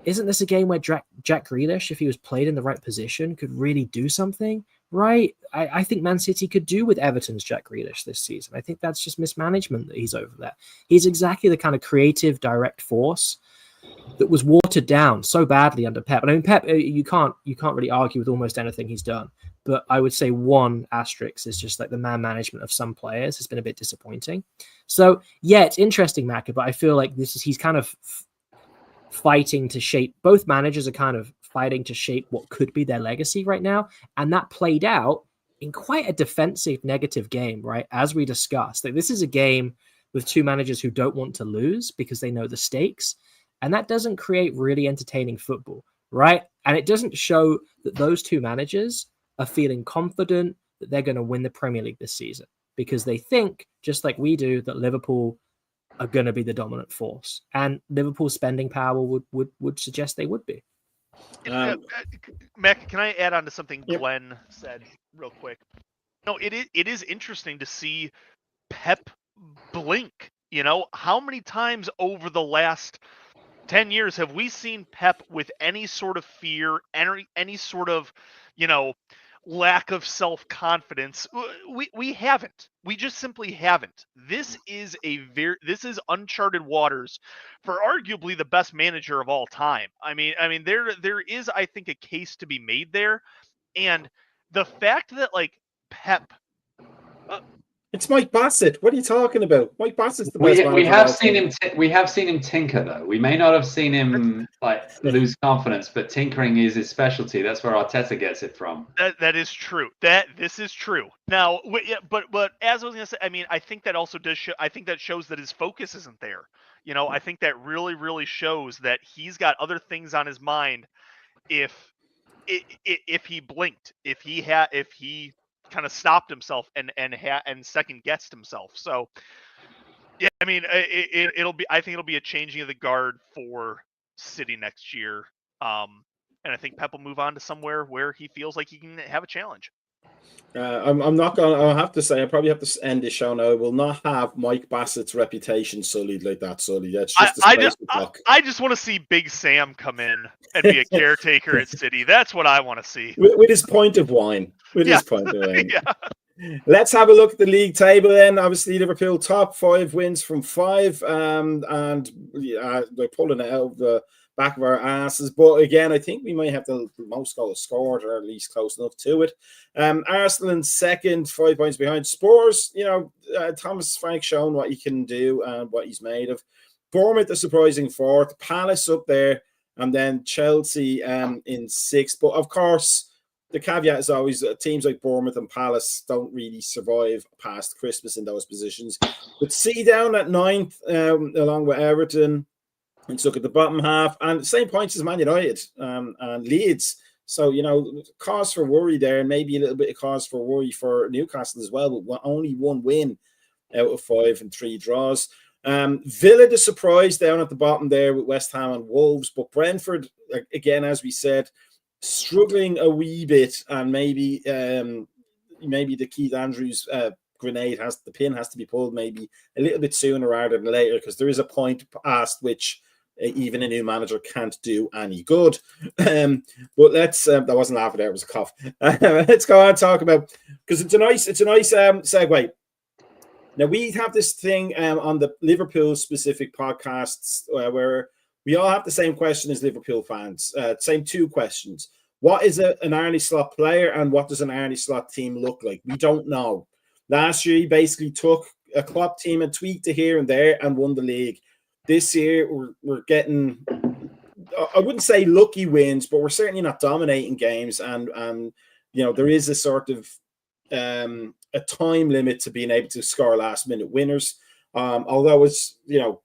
Isn't this a game where Jack Grealish, if he was played in the right position, could really do something? Right? I think Man City could do with Everton's Jack Grealish this season. I think that's just mismanagement that he's over there. He's exactly the kind of creative, direct force that was watered down so badly under Pep. And I mean, Pep, you can't really argue with almost anything he's done. But I would say one asterisk is just like the man management of some players has been a bit disappointing. So yeah, it's interesting, Macca, but I feel like he's kind of fighting to shape. Both managers are kind of fighting to shape what could be their legacy right now, and that played out in quite a defensive, negative game, right? As we discussed, like, this is a game with two managers who don't want to lose because they know the stakes, and that doesn't create really entertaining football, right? And it doesn't show that those two managers are feeling confident that they're going to win the Premier League this season, because they think, just like we do, that Liverpool are going to be the dominant force, and Liverpool's spending power would suggest they would be. Mac, can I add on to something Yep. Glenn said real quick? No, it is interesting to see Pep blink. You know, how many times over the last 10 years have we seen Pep with any sort of fear, any sort of, you know, lack of self-confidence? We haven't. We just simply haven't. This is uncharted waters for arguably the best manager of all time. I mean there is, I think, a case to be made there, and the fact that, like, Pep, It's Mike Bassett. What are you talking about? Mike Bassett's the best We manager of have all seen time. him. We have seen him tinker, though. We may not have seen him like lose confidence, but tinkering is his specialty. That's where Arteta gets it from. that is true. This is true. Now, but as I was gonna say, I mean, I think that also does show. I think that shows that his focus isn't there. You know, I think that really shows that he's got other things on his mind. If he blinked, if he kind of stopped himself and second guessed himself. So yeah, I mean, it'll be. I think it'll be a changing of the guard for City next year. And I think Pep will move on to somewhere where he feels like he can have a challenge. I'm not going to, I'll have to say, I probably have to end this show now. I will not have Mike Bassett's reputation sullied like that, Sully. That's just the space we talk. I just want to see Big Sam come in and be a caretaker at City. That's what I want to see. With his point of wine. His point of wine. Yeah. Let's have a look at the league table then. Obviously, Liverpool top 5 wins from 5, and they're pulling it out of the back of our asses. But again, I think we might have the most goals scored, or at least close enough to it. Arsenal in second, 5 points behind. Spurs, you know, Thomas Frank shown what he can do and what he's made of. Bournemouth, the surprising fourth. Palace up there, and then Chelsea in sixth. But of course, the caveat is always teams like Bournemouth and Palace don't really survive past Christmas in those positions. But City down at ninth, along with Everton, and so look at the bottom half, and the same points as Man United and Leeds. So, you know, cause for worry there, and maybe a little bit of cause for worry for Newcastle as well, but only 1 win out of 5 and 3 draws. Villa, the surprise down at the bottom there with West Ham and Wolves, but Brentford, again, as we said, struggling a wee bit, and maybe the Keith Andrews grenade the pin has to be pulled maybe a little bit sooner rather than later, because there is a point past which even a new manager can't do any good. But let's that wasn't laughing there, it was a cough. Let's go on and talk about, because it's a nice segue. Now we have this thing on the Liverpool specific podcasts where we all have the same question as Liverpool fans. Same 2 questions. What is an Arne Slot player, and what does an Arne Slot team look like? We don't know. Last year, he basically took a Klopp team and tweaked it here and there and won the league. This year, we're getting, I wouldn't say lucky wins, but we're certainly not dominating games. And you know, there is a sort of a time limit to being able to score last minute winners. Although it's, you know,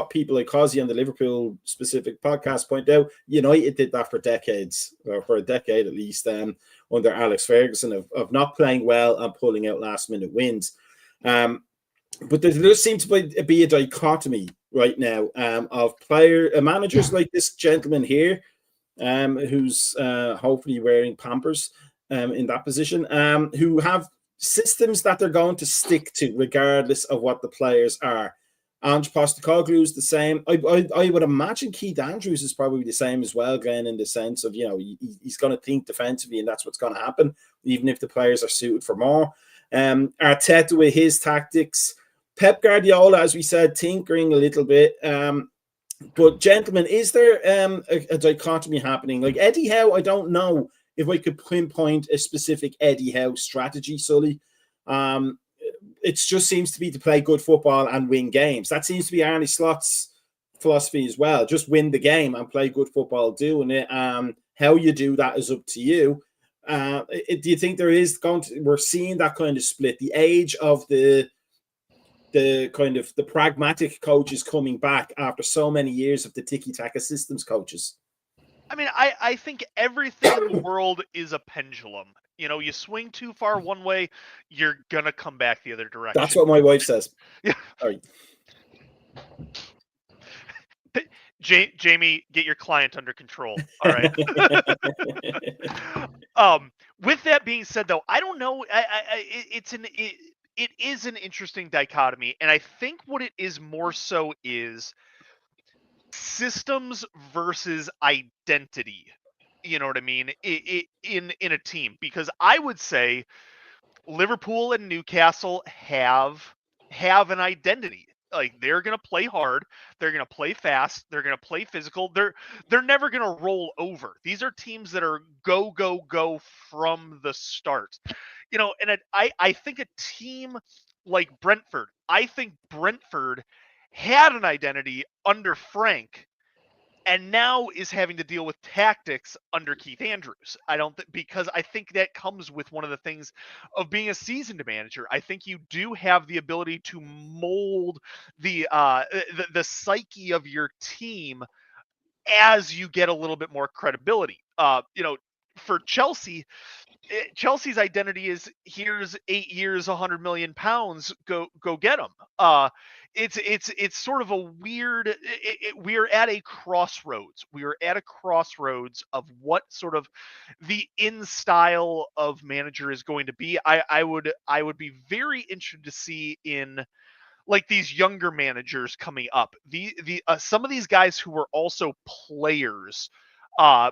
people like Cosy on the Liverpool specific podcast point out, United did that for decades, or for a decade at least, under Alex Ferguson, of not playing well and pulling out last minute wins. But there does seem to be a dichotomy right now of managers like this gentleman here, who's hopefully wearing Pampers in that position, who have systems that they're going to stick to regardless of what the players are. Ange Postecoglou's the same. I would imagine Keith Andrews is probably the same as well, Glenn, in the sense of, he's going to think defensively, and that's what's going to happen, even if the players are suited for more. Arteta with his tactics. Pep Guardiola, as we said, tinkering a little bit. But, gentlemen, is there a dichotomy happening? Like Eddie Howe, I don't know if I could pinpoint a specific Eddie Howe strategy, Sully. It just seems to be to play good football and win games. That seems to be Arne Slot's philosophy as well. Just win the game and play good football doing it. How you do that is up to you. Do you think there is we're seeing that kind of split? The age of the kind of the pragmatic coaches coming back after so many years of the tiki-taka systems coaches? I mean, I think everything in the world is a pendulum. You swing too far one way, you're going to come back the other direction. That's what my wife says. Yeah. Sorry. Jamie, get your client under control. All right. With that being said, though, I don't know. It is an interesting dichotomy. And I think what it is more so is systems versus identity. You know what I mean? In a team, because I would say Liverpool and Newcastle have an identity. Like, they're going to play hard, they're going to play fast, they're going to play physical. They're never going to roll over. These are teams that are go from the start. And I think a team like Brentford, I think Brentford had an identity under Frank, and now is having to deal with tactics under Keith Andrews. Because I think that comes with one of the things of being a seasoned manager. I think you do have the ability to mold the psyche of your team as you get a little bit more credibility. For Chelsea, Chelsea's identity is, here's 8 years, 100 million pounds, go get them. It's sort of a weird. We're at a crossroads. We are at a crossroads of what sort of the in style of manager is going to be. I would be very interested to see in, like, these younger managers coming up. Some of these guys who were also players.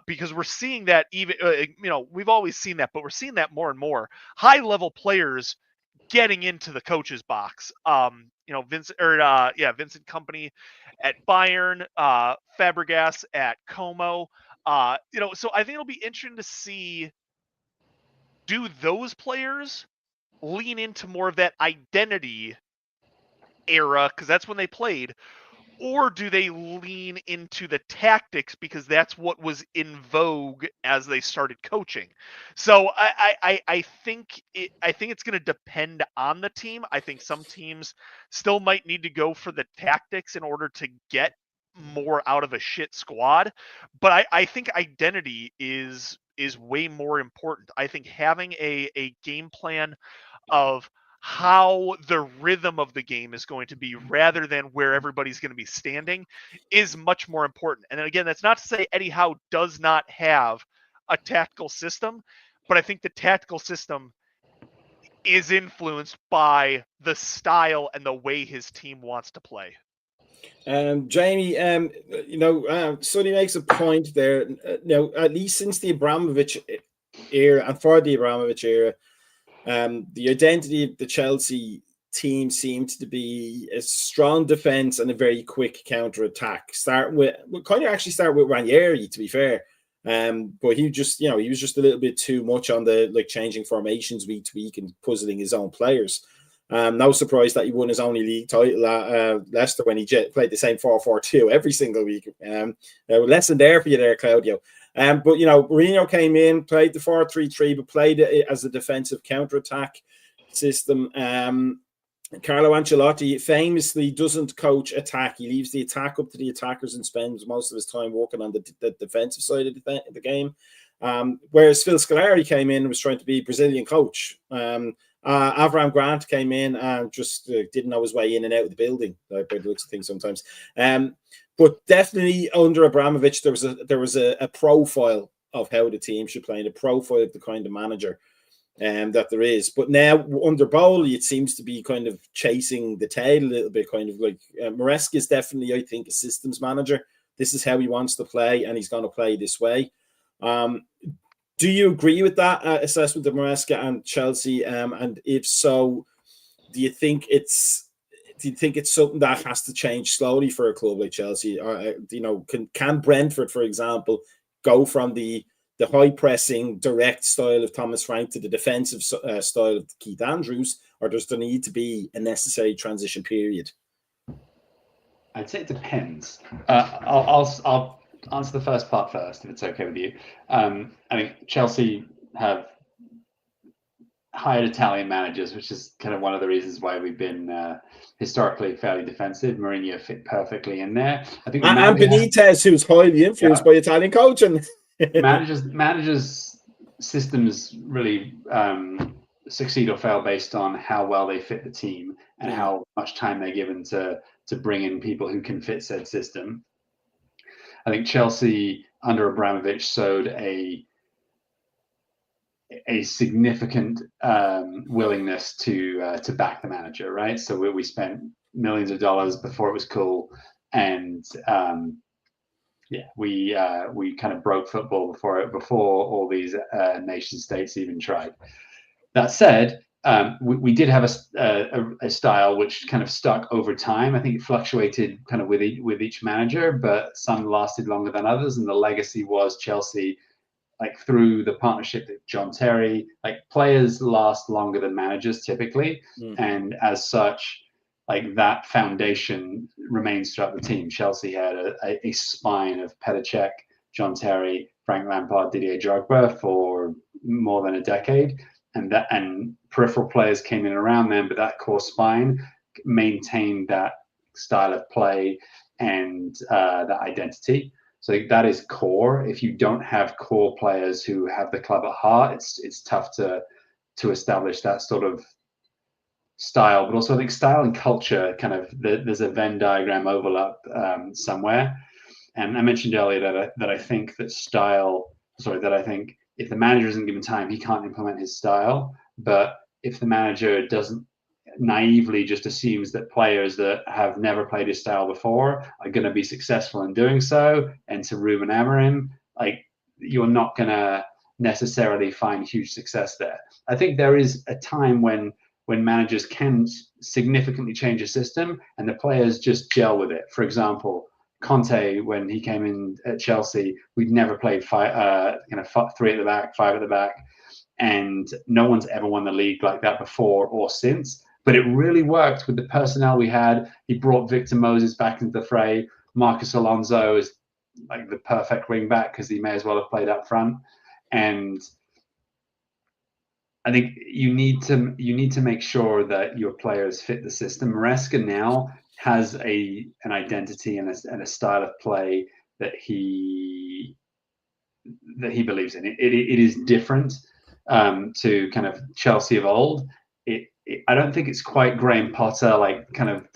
Because we're seeing that even, we've always seen that, but we're seeing that more and more. High level players getting into the coach's box. Vincent Kompany at Bayern, Fabregas at Como. So I think it'll be interesting to see, do those players lean into more of that identity era, because that's when they played, or do they lean into the tactics because that's what was in vogue as they started coaching? So I think it's going to depend on the team. I think some teams still might need to go for the tactics in order to get more out of a shit squad. But I think identity is way more important. I think having a game plan of how the rhythm of the game is going to be, rather than where everybody's going to be standing, is much more important. And then again, that's not to say Eddie Howe does not have a tactical system, but I think the tactical system is influenced by the style and the way his team wants to play. Jamie, Sonny makes a point there. Now, at least since the Abramovich era, and for the Abramovich era, the identity of the Chelsea team seemed to be a strong defense and a very quick counter-attack. Start with Ranieri, to be fair. But he was just a little bit too much on the changing formations week to week and puzzling his own players. No surprise that he won his only league title at Leicester when he played the same 4-4-2 every single week. Lesson there for you there, Claudio. But Mourinho came in, played the 4-3-3, but played it as a defensive counter-attack system. Carlo Ancelotti famously doesn't coach attack. He leaves the attack up to the attackers and spends most of his time working on the defensive side of the game. Whereas Phil Scolari came in and was trying to be Brazilian coach. Avram Grant came in and just didn't know his way in and out of the building, by the looks of things sometimes. But definitely under Abramovich, there was a profile of how the team should play and a profile of the kind of manager that there is. But now under Bowley, it seems to be kind of chasing the tail a little bit, kind of like Maresca is definitely, I think, a systems manager. This is how he wants to play, and he's going to play this way. Do you agree with that assessment of Maresca and Chelsea? And if so, do you think it's something that has to change slowly for a club like Chelsea? Or can Brentford, for example, go from the high pressing, direct style of Thomas Frank to the defensive style of Keith Andrews, or does there need to be a necessary transition period? I'd say it depends. I'll answer the first part first, if it's okay with you. I mean, Chelsea have hired Italian managers, which is kind of one of the reasons why we've been historically fairly defensive. Mourinho fit perfectly in there. I think, and Benitez, who's highly influenced by Italian coaching. managers' systems really succeed or fail based on how well they fit the team and how much time they're given to bring in people who can fit said system. I think Chelsea under Abramovich showed a significant willingness to back the manager, right? So we spent millions of dollars before it was cool, and we kind of broke football before all these nation states even tried. That said, we did have a style which kind of stuck over time. I think it fluctuated kind of with each manager, but some lasted longer than others. And the legacy was Chelsea, like through the partnership with John Terry, like players last longer than managers typically. And as such, like that foundation remains throughout the team. Chelsea had a spine of Petr Cech, John Terry, Frank Lampard, Didier Drogba for more than a decade. And peripheral players came in around them, but that core spine maintained that style of play and that identity. So that is core. If you don't have core players who have the club at heart, it's tough to establish that sort of style. But also, I think style and culture kind of there's a Venn diagram overlap somewhere. And I mentioned earlier that I think I think if the manager isn't given time, he can't implement his style. But if the manager doesn't naively just assumes that players that have never played his style before are going to be successful in doing so, and to Ruben Amorim, like you're not going to necessarily find huge success there. I think there is a time when managers can significantly change a system and the players just gel with it. For example, Conte, when he came in at Chelsea, we'd never played 3 at the back, 5 at the back, and no one's ever won the league like that before or since. But it really worked with the personnel we had. He brought Victor Moses back into the fray. Marcus Alonso is like the perfect wing back because he may as well have played up front. And I think you need to make sure that your players fit the system. Maresca now has an identity and a style of play that he believes in. It is different to kind of Chelsea of old. I don't think it's quite Graham Potter, like kind of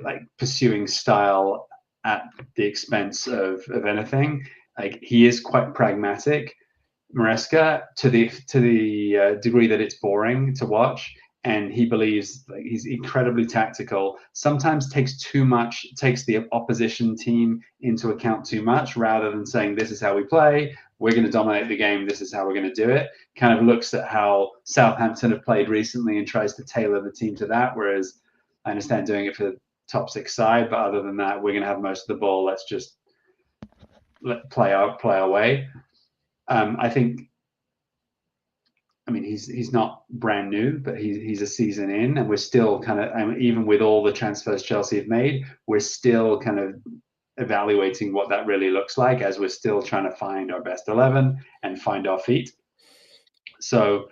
like pursuing style at the expense of anything. Like he is quite pragmatic, Maresca, to the degree that it's boring to watch. And he believes like, he's incredibly tactical. Sometimes takes the opposition team into account too much, rather than saying this is how we play. We're going to dominate the game. This is how we're going to do it. Kind of looks at how Southampton have played recently and tries to tailor the team to that. Whereas I understand doing it for the top 6 side, but other than that, we're going to have most of the ball. Let's just play our way. I think. I mean, he's not brand new, but he's a season in, and we're still kind of, even with all the transfers Chelsea have made, we're still kind of evaluating what that really looks like, as we're still trying to find our best 11 and find our feet. So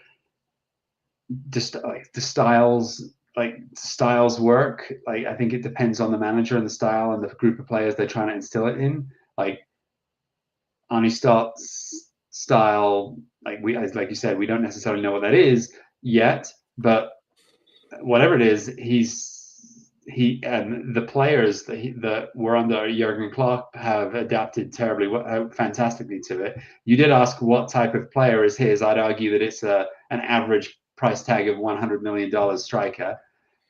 the styles like styles work. Like I think it depends on the manager and the style and the group of players they're trying to instill it in. Like Arnie Stott's style, like you said, we don't necessarily know what that is yet, but whatever it is, the players that were under Jurgen Klopp have adapted fantastically to it. You did ask what type of player is his. I'd argue that it's an average price tag of $100 million striker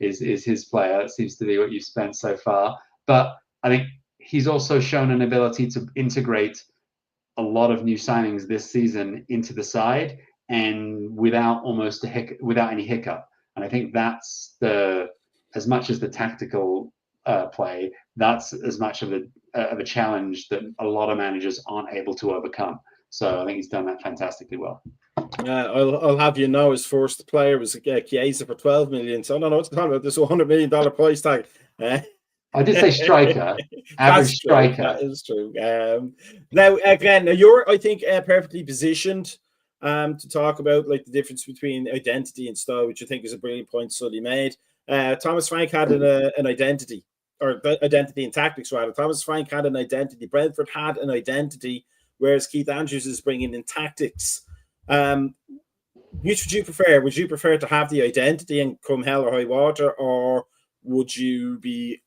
is his player. It seems to be what you've spent so far. But I think he's also shown an ability to integrate a lot of new signings this season into the side, and without any hiccup. And I think that's as much as the tactical play, that's as much of a challenge that a lot of managers aren't able to overcome. So I think he's done that fantastically well. I'll have you know, his first player was Chiesa for 12 million. So I don't know what's talking about this $100 million price tag. I did say striker, average striker. That is true. Now, again, you're, I think, perfectly positioned to talk about like the difference between identity and style, which I think is a brilliant point Sully made. Thomas Frank had an identity, or identity and tactics rather. Thomas Frank had an identity. Brentford had an identity, whereas Keith Andrews is bringing in tactics. Which would you prefer? Would you prefer to have the identity and come hell or high water, or would you be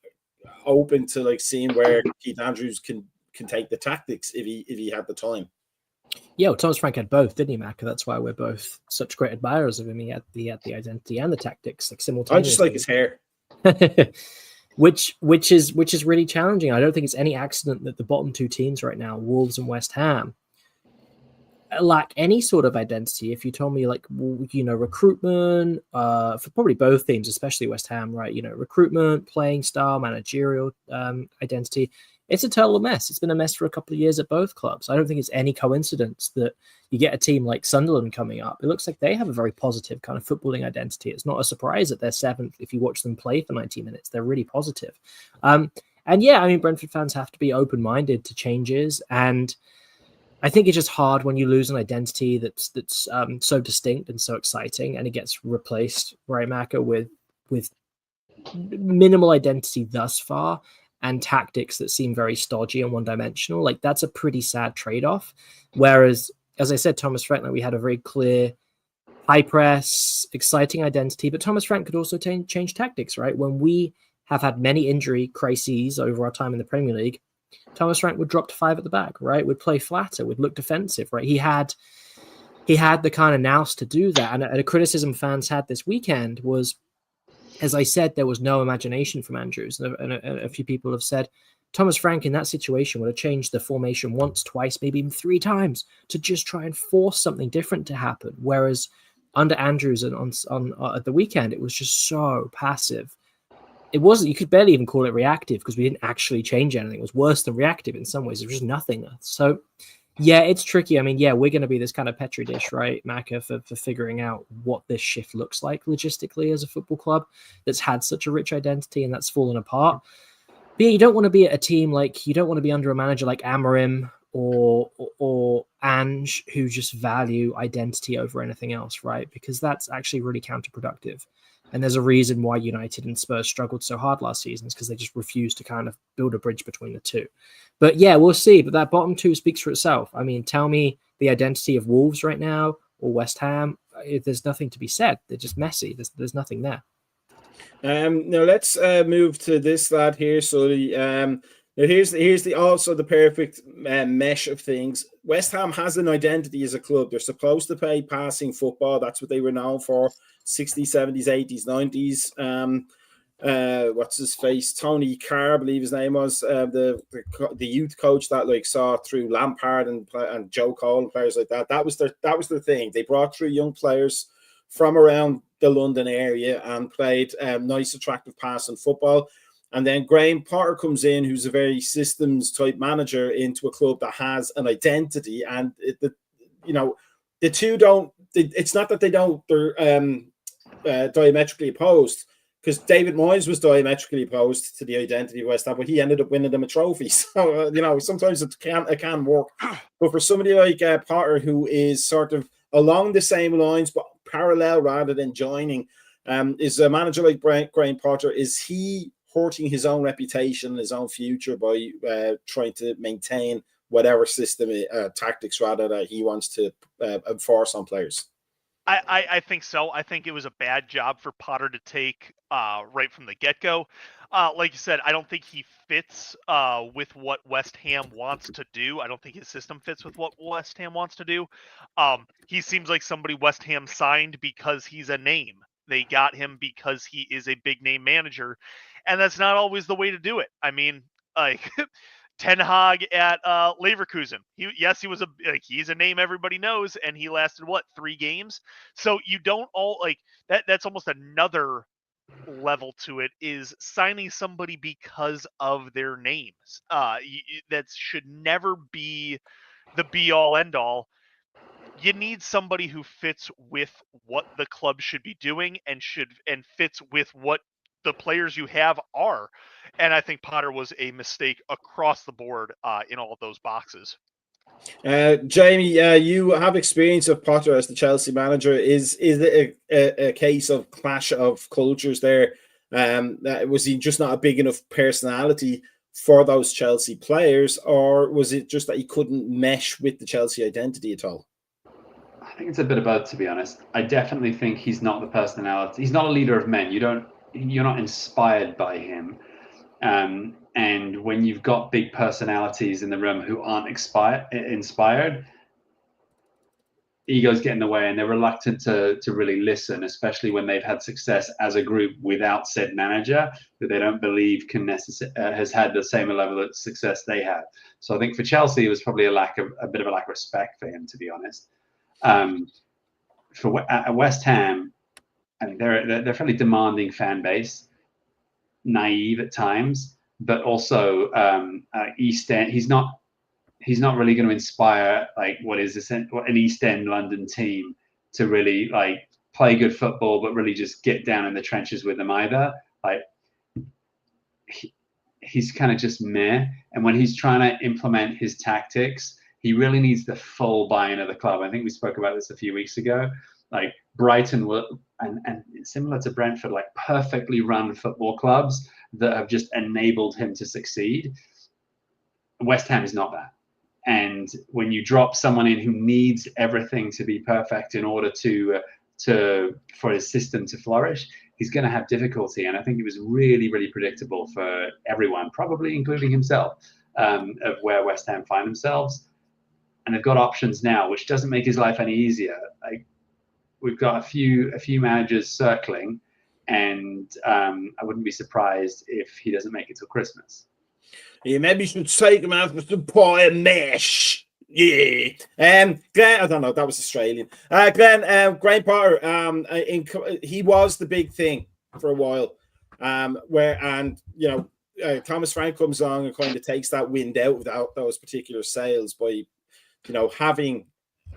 open to like seeing where Keith Andrews can take the tactics if he had the time? Yeah, well, Thomas Frank had both, didn't he, Mac? That's why we're both such great admirers of him. He had the identity and the tactics like simultaneously. I just like his hair. which is really challenging. I don't think it's any accident that the bottom two teams right now, Wolves and West Ham, lack any sort of identity. If you told me, like, recruitment for probably both teams, especially West Ham, right? Recruitment, playing style, managerial identity, it's a total mess. It's been a mess for a couple of years at both clubs. I don't think it's any coincidence that you get a team like Sunderland coming up. It looks like they have a very positive kind of footballing identity. It's not a surprise that they're seventh. If you watch them play for 90 minutes, they're really positive. And yeah, I mean, Brentford fans have to be open-minded to changes. And I think it's just hard when you lose an identity that's so distinct and so exciting, and it gets replaced, right, Maka, with minimal identity thus far and tactics that seem very stodgy and one-dimensional. Like, that's a pretty sad trade-off. Whereas, as I said, Thomas Frank, we had a very clear high press, exciting identity, but Thomas Frank could also change tactics, right? When we have had many injury crises over our time in the Premier League, Thomas Frank would drop to 5 at the back, right? Would play flatter, would look defensive, right? He had the kind of nous to do that. And a criticism fans had this weekend was, as I said, there was no imagination from Andrews. And a few people have said Thomas Frank in that situation would have changed the formation once, twice, maybe even 3 times to just try and force something different to happen. Whereas under Andrews and on at the weekend, it was just so passive. It wasn't, you could barely even call it reactive because we didn't actually change anything. It was worse than reactive in some ways. It was just nothing. So yeah, it's tricky. I mean, yeah, we're going to be this kind of petri dish, right, Maka, for figuring out what this shift looks like logistically as a football club that's had such a rich identity and that's fallen apart. But yeah, you don't want to be at a team you don't want to be under a manager like Amorim or Ange, who just value identity over anything else, right? Because that's actually really counterproductive. And there's a reason why United and Spurs struggled so hard last season, is because they just refused to kind of build a bridge between the two. But yeah, we'll see. But that bottom two speaks for itself. I mean, tell me the identity of Wolves right now or West Ham. There's nothing to be said. They're just messy. There's nothing there. Now let's move to this lad here. So now here's the perfect mesh of things. West Ham has an identity as a club. They're supposed to play passing football. That's what they were known for. 60s, 70s, 80s, 90s. What's his face? Tony Carr, I believe his name was, the youth coach that saw through Lampard and Joe Cole and players like that. That was their thing. They brought through young players from around the London area and played nice, attractive passing football. And then Graham Potter comes in, who's a very systems type manager, into a club that has an identity. And the two don't. It's not that they don't. They're diametrically opposed, because David Moyes was diametrically opposed to the identity of West Ham, but he ended up winning them a trophy. So sometimes it can work. But for somebody like Potter, who is sort of along the same lines but parallel rather than joining, Is a manager like Graham Potter, is he hurting his own reputation, his own future by trying to maintain whatever system, tactics rather, that he wants to enforce on players? I think so. I think it was a bad job for Potter to take right from the get-go. Like you said, I don't think he fits with what West Ham wants to do. I don't think his system fits with what West Ham wants to do. He seems like somebody West Ham signed because he's a name. They got him because he is a big name manager, and that's not always the way to do it. I mean, like Ten Hag at Leverkusen. He was he's a name everybody knows, and he lasted 3 games. So you don't all like that. That's almost another level to it, is signing somebody because of their names. That should never be the be all end all. You need somebody who fits with what the club should be doing and fits with what the players you have are. And I think Potter was a mistake across the board in all of those boxes. Jamie, you have experience of Potter as the Chelsea manager. Is it a case of clash of cultures there? Was he just not a big enough personality for those Chelsea players, or was it just that he couldn't mesh with the Chelsea identity at all? I think it's a bit of both, to be honest. I definitely think he's not the personality. He's not a leader of men. You're not inspired by him. And when you've got big personalities in the room who aren't inspired, egos get in the way, and they're reluctant to really listen, especially when they've had success as a group without said manager that they don't believe has had the same level of success they have. So I think for Chelsea, it was probably a bit of a lack of respect for him, to be honest. At West Ham, I mean, they're a fairly demanding fan base, naive at times, but also East End. He's not really going to inspire what an East End London team to really play good football, but really just get down in the trenches with them either. He's kind of just meh. And when he's trying to implement his tactics, he really needs the full buy-in of the club. I think we spoke about this a few weeks ago. Brighton were, and similar to Brentford, perfectly run football clubs that have just enabled him to succeed. West Ham is not that. And when you drop someone in who needs everything to be perfect in order for his system to flourish, he's going to have difficulty. And I think it was really, really predictable for everyone, probably including himself, of where West Ham find themselves. And they've got options now, which doesn't make his life any easier. We've got a few managers circling, and I wouldn't be surprised if he doesn't make it till Christmas. Yeah, maybe you should take him out with the pie and mash. Yeah. Glenn, I don't know, that was Australian. Glenn, Graham Potter, he was the big thing for a while. Thomas Frank comes along and kind of takes that wind out without those particular sails by having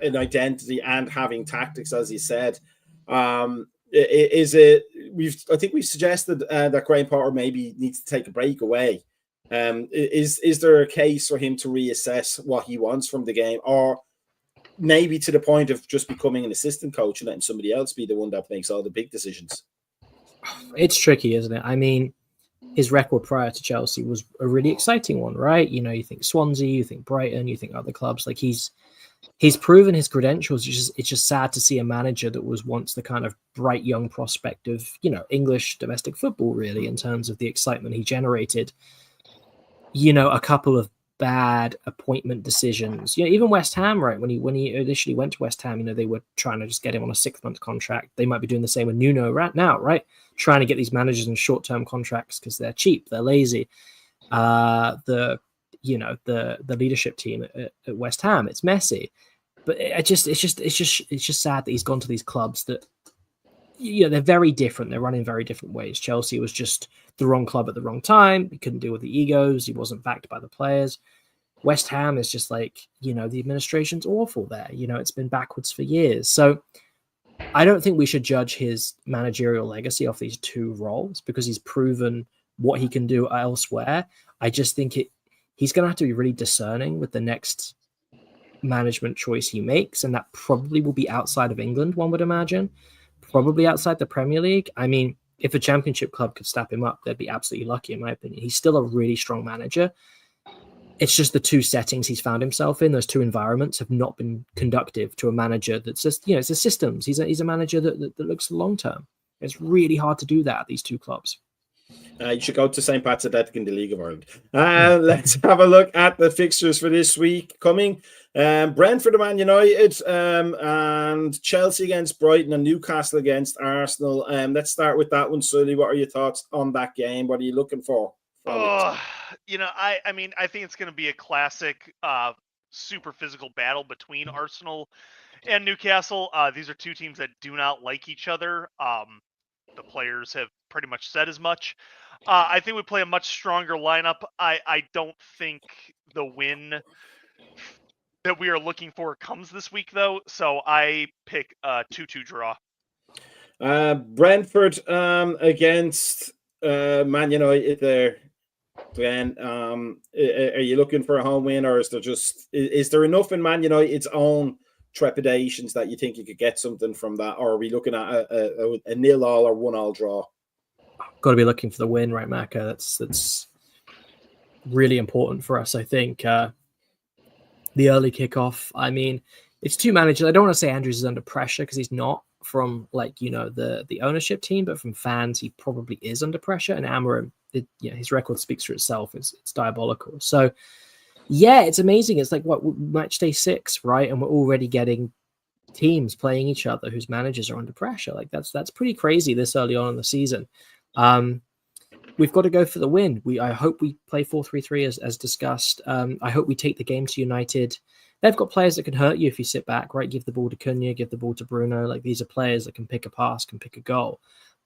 an identity and having tactics, as you said. I think we've suggested that Graham Potter maybe needs to take a break away. Is there a case for him to reassess what he wants from the game, or maybe to the point of just becoming an assistant coach and letting somebody else be the one that makes all the big decisions? It's tricky, isn't it? I mean, his record prior to Chelsea was a really exciting one, right? You think Swansea, you think Brighton, you think other clubs. He's proven his credentials. It's just sad to see a manager that was once the kind of bright young prospect of, English domestic football, really, in terms of the excitement he generated. A couple of bad appointment decisions. Even West Ham, right? When he initially went to West Ham, they were trying to just get him on a 6-month contract. They might be doing the same with Nuno right now, right? Trying to get these managers in short-term contracts because they're cheap, they're lazy. The leadership team at West Ham, it's messy, but it's just sad that he's gone to these clubs that they're very different. They're running very different ways. Chelsea was just the wrong club at the wrong time. He couldn't deal with the egos. He wasn't backed by the players. West Ham is just the administration's awful there. It's been backwards for years. So I don't think we should judge his managerial legacy off these 2 roles because he's proven what he can do elsewhere. I just think he's going to have to be really discerning with the next management choice he makes, and that probably will be outside of England, one would imagine. probably outside the Premier League. I mean, if a championship club could snap him up, they'd be absolutely lucky, in my opinion. He's still a really strong manager. It's just the two settings he's found himself in, those two environments, have not been conducive to a manager that's just, it's a systems. He's a manager that looks long term. It's really hard to do that at these two clubs. You should go to St. Pat's Athletic in the League of Ireland. Let's have a look at the fixtures for this week coming. Brentford and Man United, and Chelsea against Brighton, and Newcastle against Arsenal. Let's start with that one, Sully. What are your thoughts on that game? What are you looking for? I mean, I think it's going to be a classic super physical battle between Arsenal and Newcastle. These are two teams that do not like each other. The players have pretty much said as much. I think we play a much stronger lineup. I don't think the win that we are looking for comes this week, though. So I pick a 2-2 draw. Brentford against Man United there. Glenn, are you looking for a home win, or is there enough in Man United's own trepidations that you think you could get something from that, or are we looking at a 0-0 or 1-1 draw? Got to be looking for the win, right, Macca? That's really important for us, I think. The early kickoff. I mean, it's two managers. I don't want to say Andrews is under pressure because he's not from the ownership team, but from fans, he probably is under pressure. And Amorim, his record speaks for itself. It's diabolical. So, yeah, it's amazing. It's like match day 6, right? And we're already getting teams playing each other whose managers are under pressure. Like that's pretty crazy this early on in the season. We've got to go for the win. I hope we play 4-3-3 as discussed. I hope we take the game to United. They've got players that can hurt you if you sit back, right? Give the ball to Cunha, give the ball to Bruno. Like, these are players that can pick a pass, can pick a goal.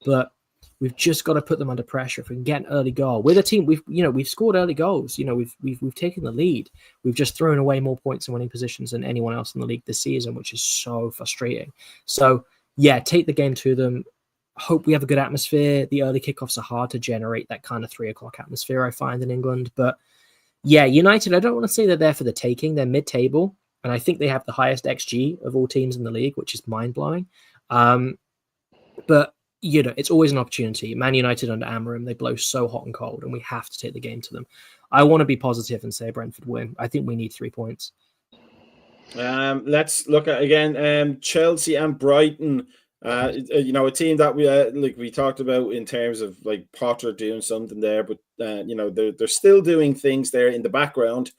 But we've just got to put them under pressure. If we can get an early goal, we're the team. We've scored early goals. We've taken the lead. We've just thrown away more points in winning positions than anyone else in the league this season, which is so frustrating. So yeah, take the game to them. Hope we have a good atmosphere. The early kickoffs are hard to generate that kind of 3:00 atmosphere, I find, in England. But yeah, United, I don't want to say they're there for the taking. They're mid-table, and I think they have the highest XG of all teams in the league, which is mind-blowing. But it's always an opportunity. Man United under Amorim, they blow so hot and cold, and we have to take the game to them. I want to be positive and say Brentford win. I think we need 3 points. Let's look at again Chelsea and Brighton. A team that we talked about in terms of like Potter doing something there, but they're still doing things there in the background.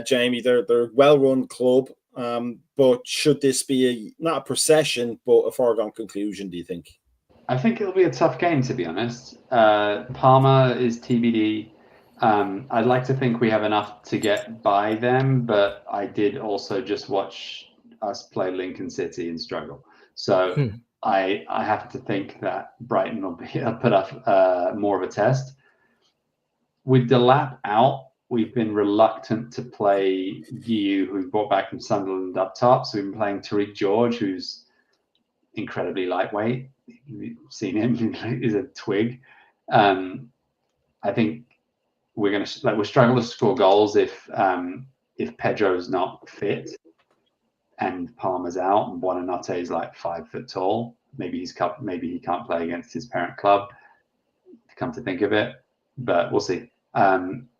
Jamie, they're a well-run club, but should this be not a procession but a foregone conclusion, do you think? I think it'll be a tough game, to be honest. Parma is TBD. I'd like to think we have enough to get by them, but I did also just watch us play Lincoln City and struggle. So I have to think that Brighton will put up more of a test. With Delap out, we've been reluctant to play Guiu, who we brought back from Sunderland, up top. So we've been playing Tariq George, who's incredibly lightweight. You've seen him; he's a twig. I think we'll struggle to score goals if Pedro's not fit and Palmer's out and Buonanotte is like 5 foot tall. Maybe he can't play against his parent club, to come to think of it. But we'll see.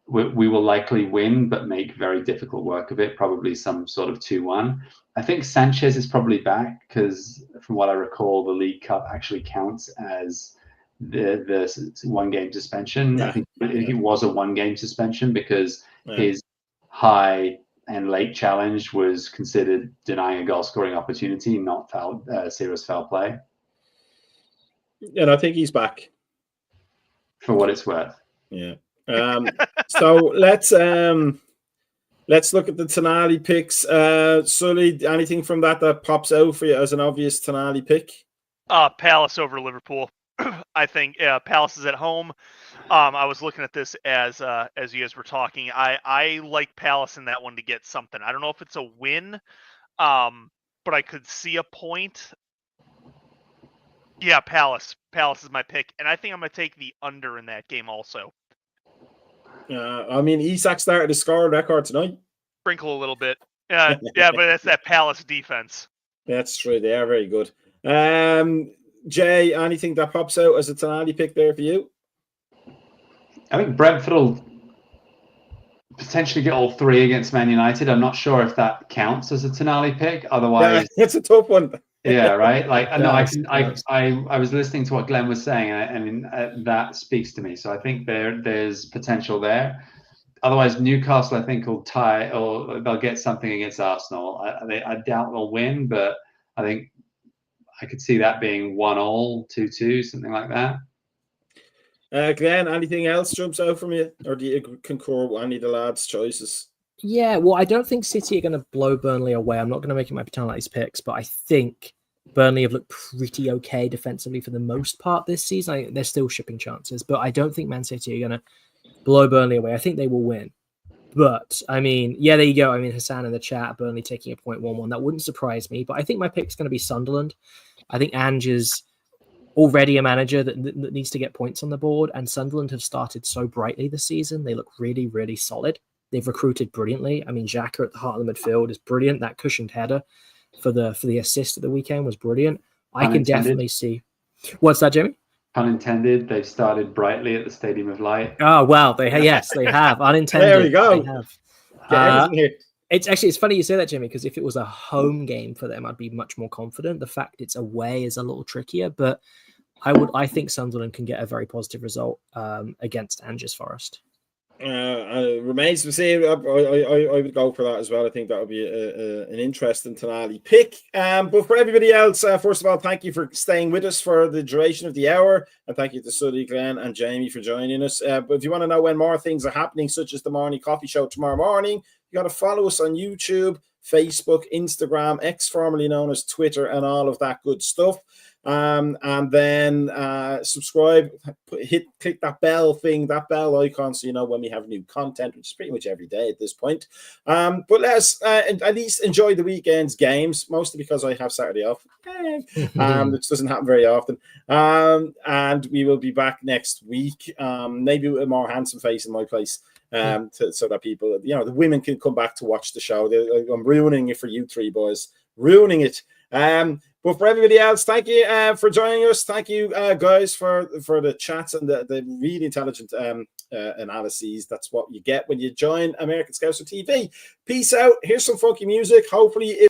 We will likely win, but make very difficult work of it. Probably some sort of 2-1. I think Sanchez is probably back because, from what I recall, the League Cup actually counts as the 1 game suspension. Yeah. I think it was a 1 game suspension because his high and late challenge was considered denying a goal scoring opportunity, not serious foul play. And I think he's back. For what it's worth. Yeah. So let's look at the Tonali picks. Sully, anything from that pops out for you as an obvious Tonali pick? Palace over Liverpool. I think Palace is at home. I was looking at this as you guys were talking. I like Palace in that one to get something. I don't know if it's a win, but I could see a point. Yeah, Palace. Palace is my pick, and I think I'm going to take the under in that game also. Isak started to score record tonight. Sprinkle a little bit. Yeah, but it's that Palace defense. That's true. They are very good. Jay, anything that pops out as a Tonali pick there for you? I think Brentford will potentially get all 3 against Man United. I'm not sure if that counts as a Tonali pick. Otherwise, yeah, it's a tough one. yeah, right. Like, no, I was listening to what Glenn was saying, and that speaks to me. So I think there's potential there. Otherwise, Newcastle, I think, will tie, or they'll get something against Arsenal. I doubt they'll win, but I think I could see that being 1-1, 2-2, something like that. Glenn, anything else jumps out from you, or do you concur with any of the lads' choices? Yeah, well, I don't think City are going to blow Burnley away. I'm not going to make it my penalties picks, but I think Burnley have looked pretty okay defensively for the most part this season. They're still shipping chances, but I don't think Man City are going to blow Burnley away. I think they will win. But, I mean, yeah, there you go. I mean, Hassan in the chat, Burnley taking a 0.11. That wouldn't surprise me, but I think my pick's going to be Sunderland. I think Ange is already a manager that needs to get points on the board, and Sunderland have started so brightly this season. They look really, really solid. They've recruited brilliantly. I mean, Xhaka at the heart of the midfield is brilliant. That cushioned header for the assist at the weekend was brilliant. I can definitely see. What's that, Jimmy? Pun intended. They've started brightly at the Stadium of Light. Oh well, they have unintended. There we go. They have. Get everything here. It's funny you say that, Jimmy, because if it was a home game for them, I'd be much more confident. The fact it's away is a little trickier, but I think Sunderland can get a very positive result against Ange's Forest. Remains to be seen. I would go for that as well. I think that would be an interesting Tonali pick. But for everybody else, first of all, thank you for staying with us for the duration of the hour, and thank you to Sully, Glenn, and Jamie for joining us. But if you want to know when more things are happening, such as the morning coffee show tomorrow morning, you got to follow us on YouTube, Facebook, Instagram, X formerly known as Twitter, and all of that good stuff. And then subscribe, click that bell icon, so you know when we have new content, which is pretty much every day at this point. But let's at least enjoy the weekend's games, mostly because I have Saturday off, which doesn't happen very often. And we will be back next week, maybe with a more handsome face in my place. So that people, the women can come back to watch the show. I'm ruining it for you three boys, ruining it. But for everybody else, thank you for joining us. Thank you, guys, for the chats and the really intelligent analyses. That's what you get when you join American Scouser TV. Peace out. Here's some funky music. Hopefully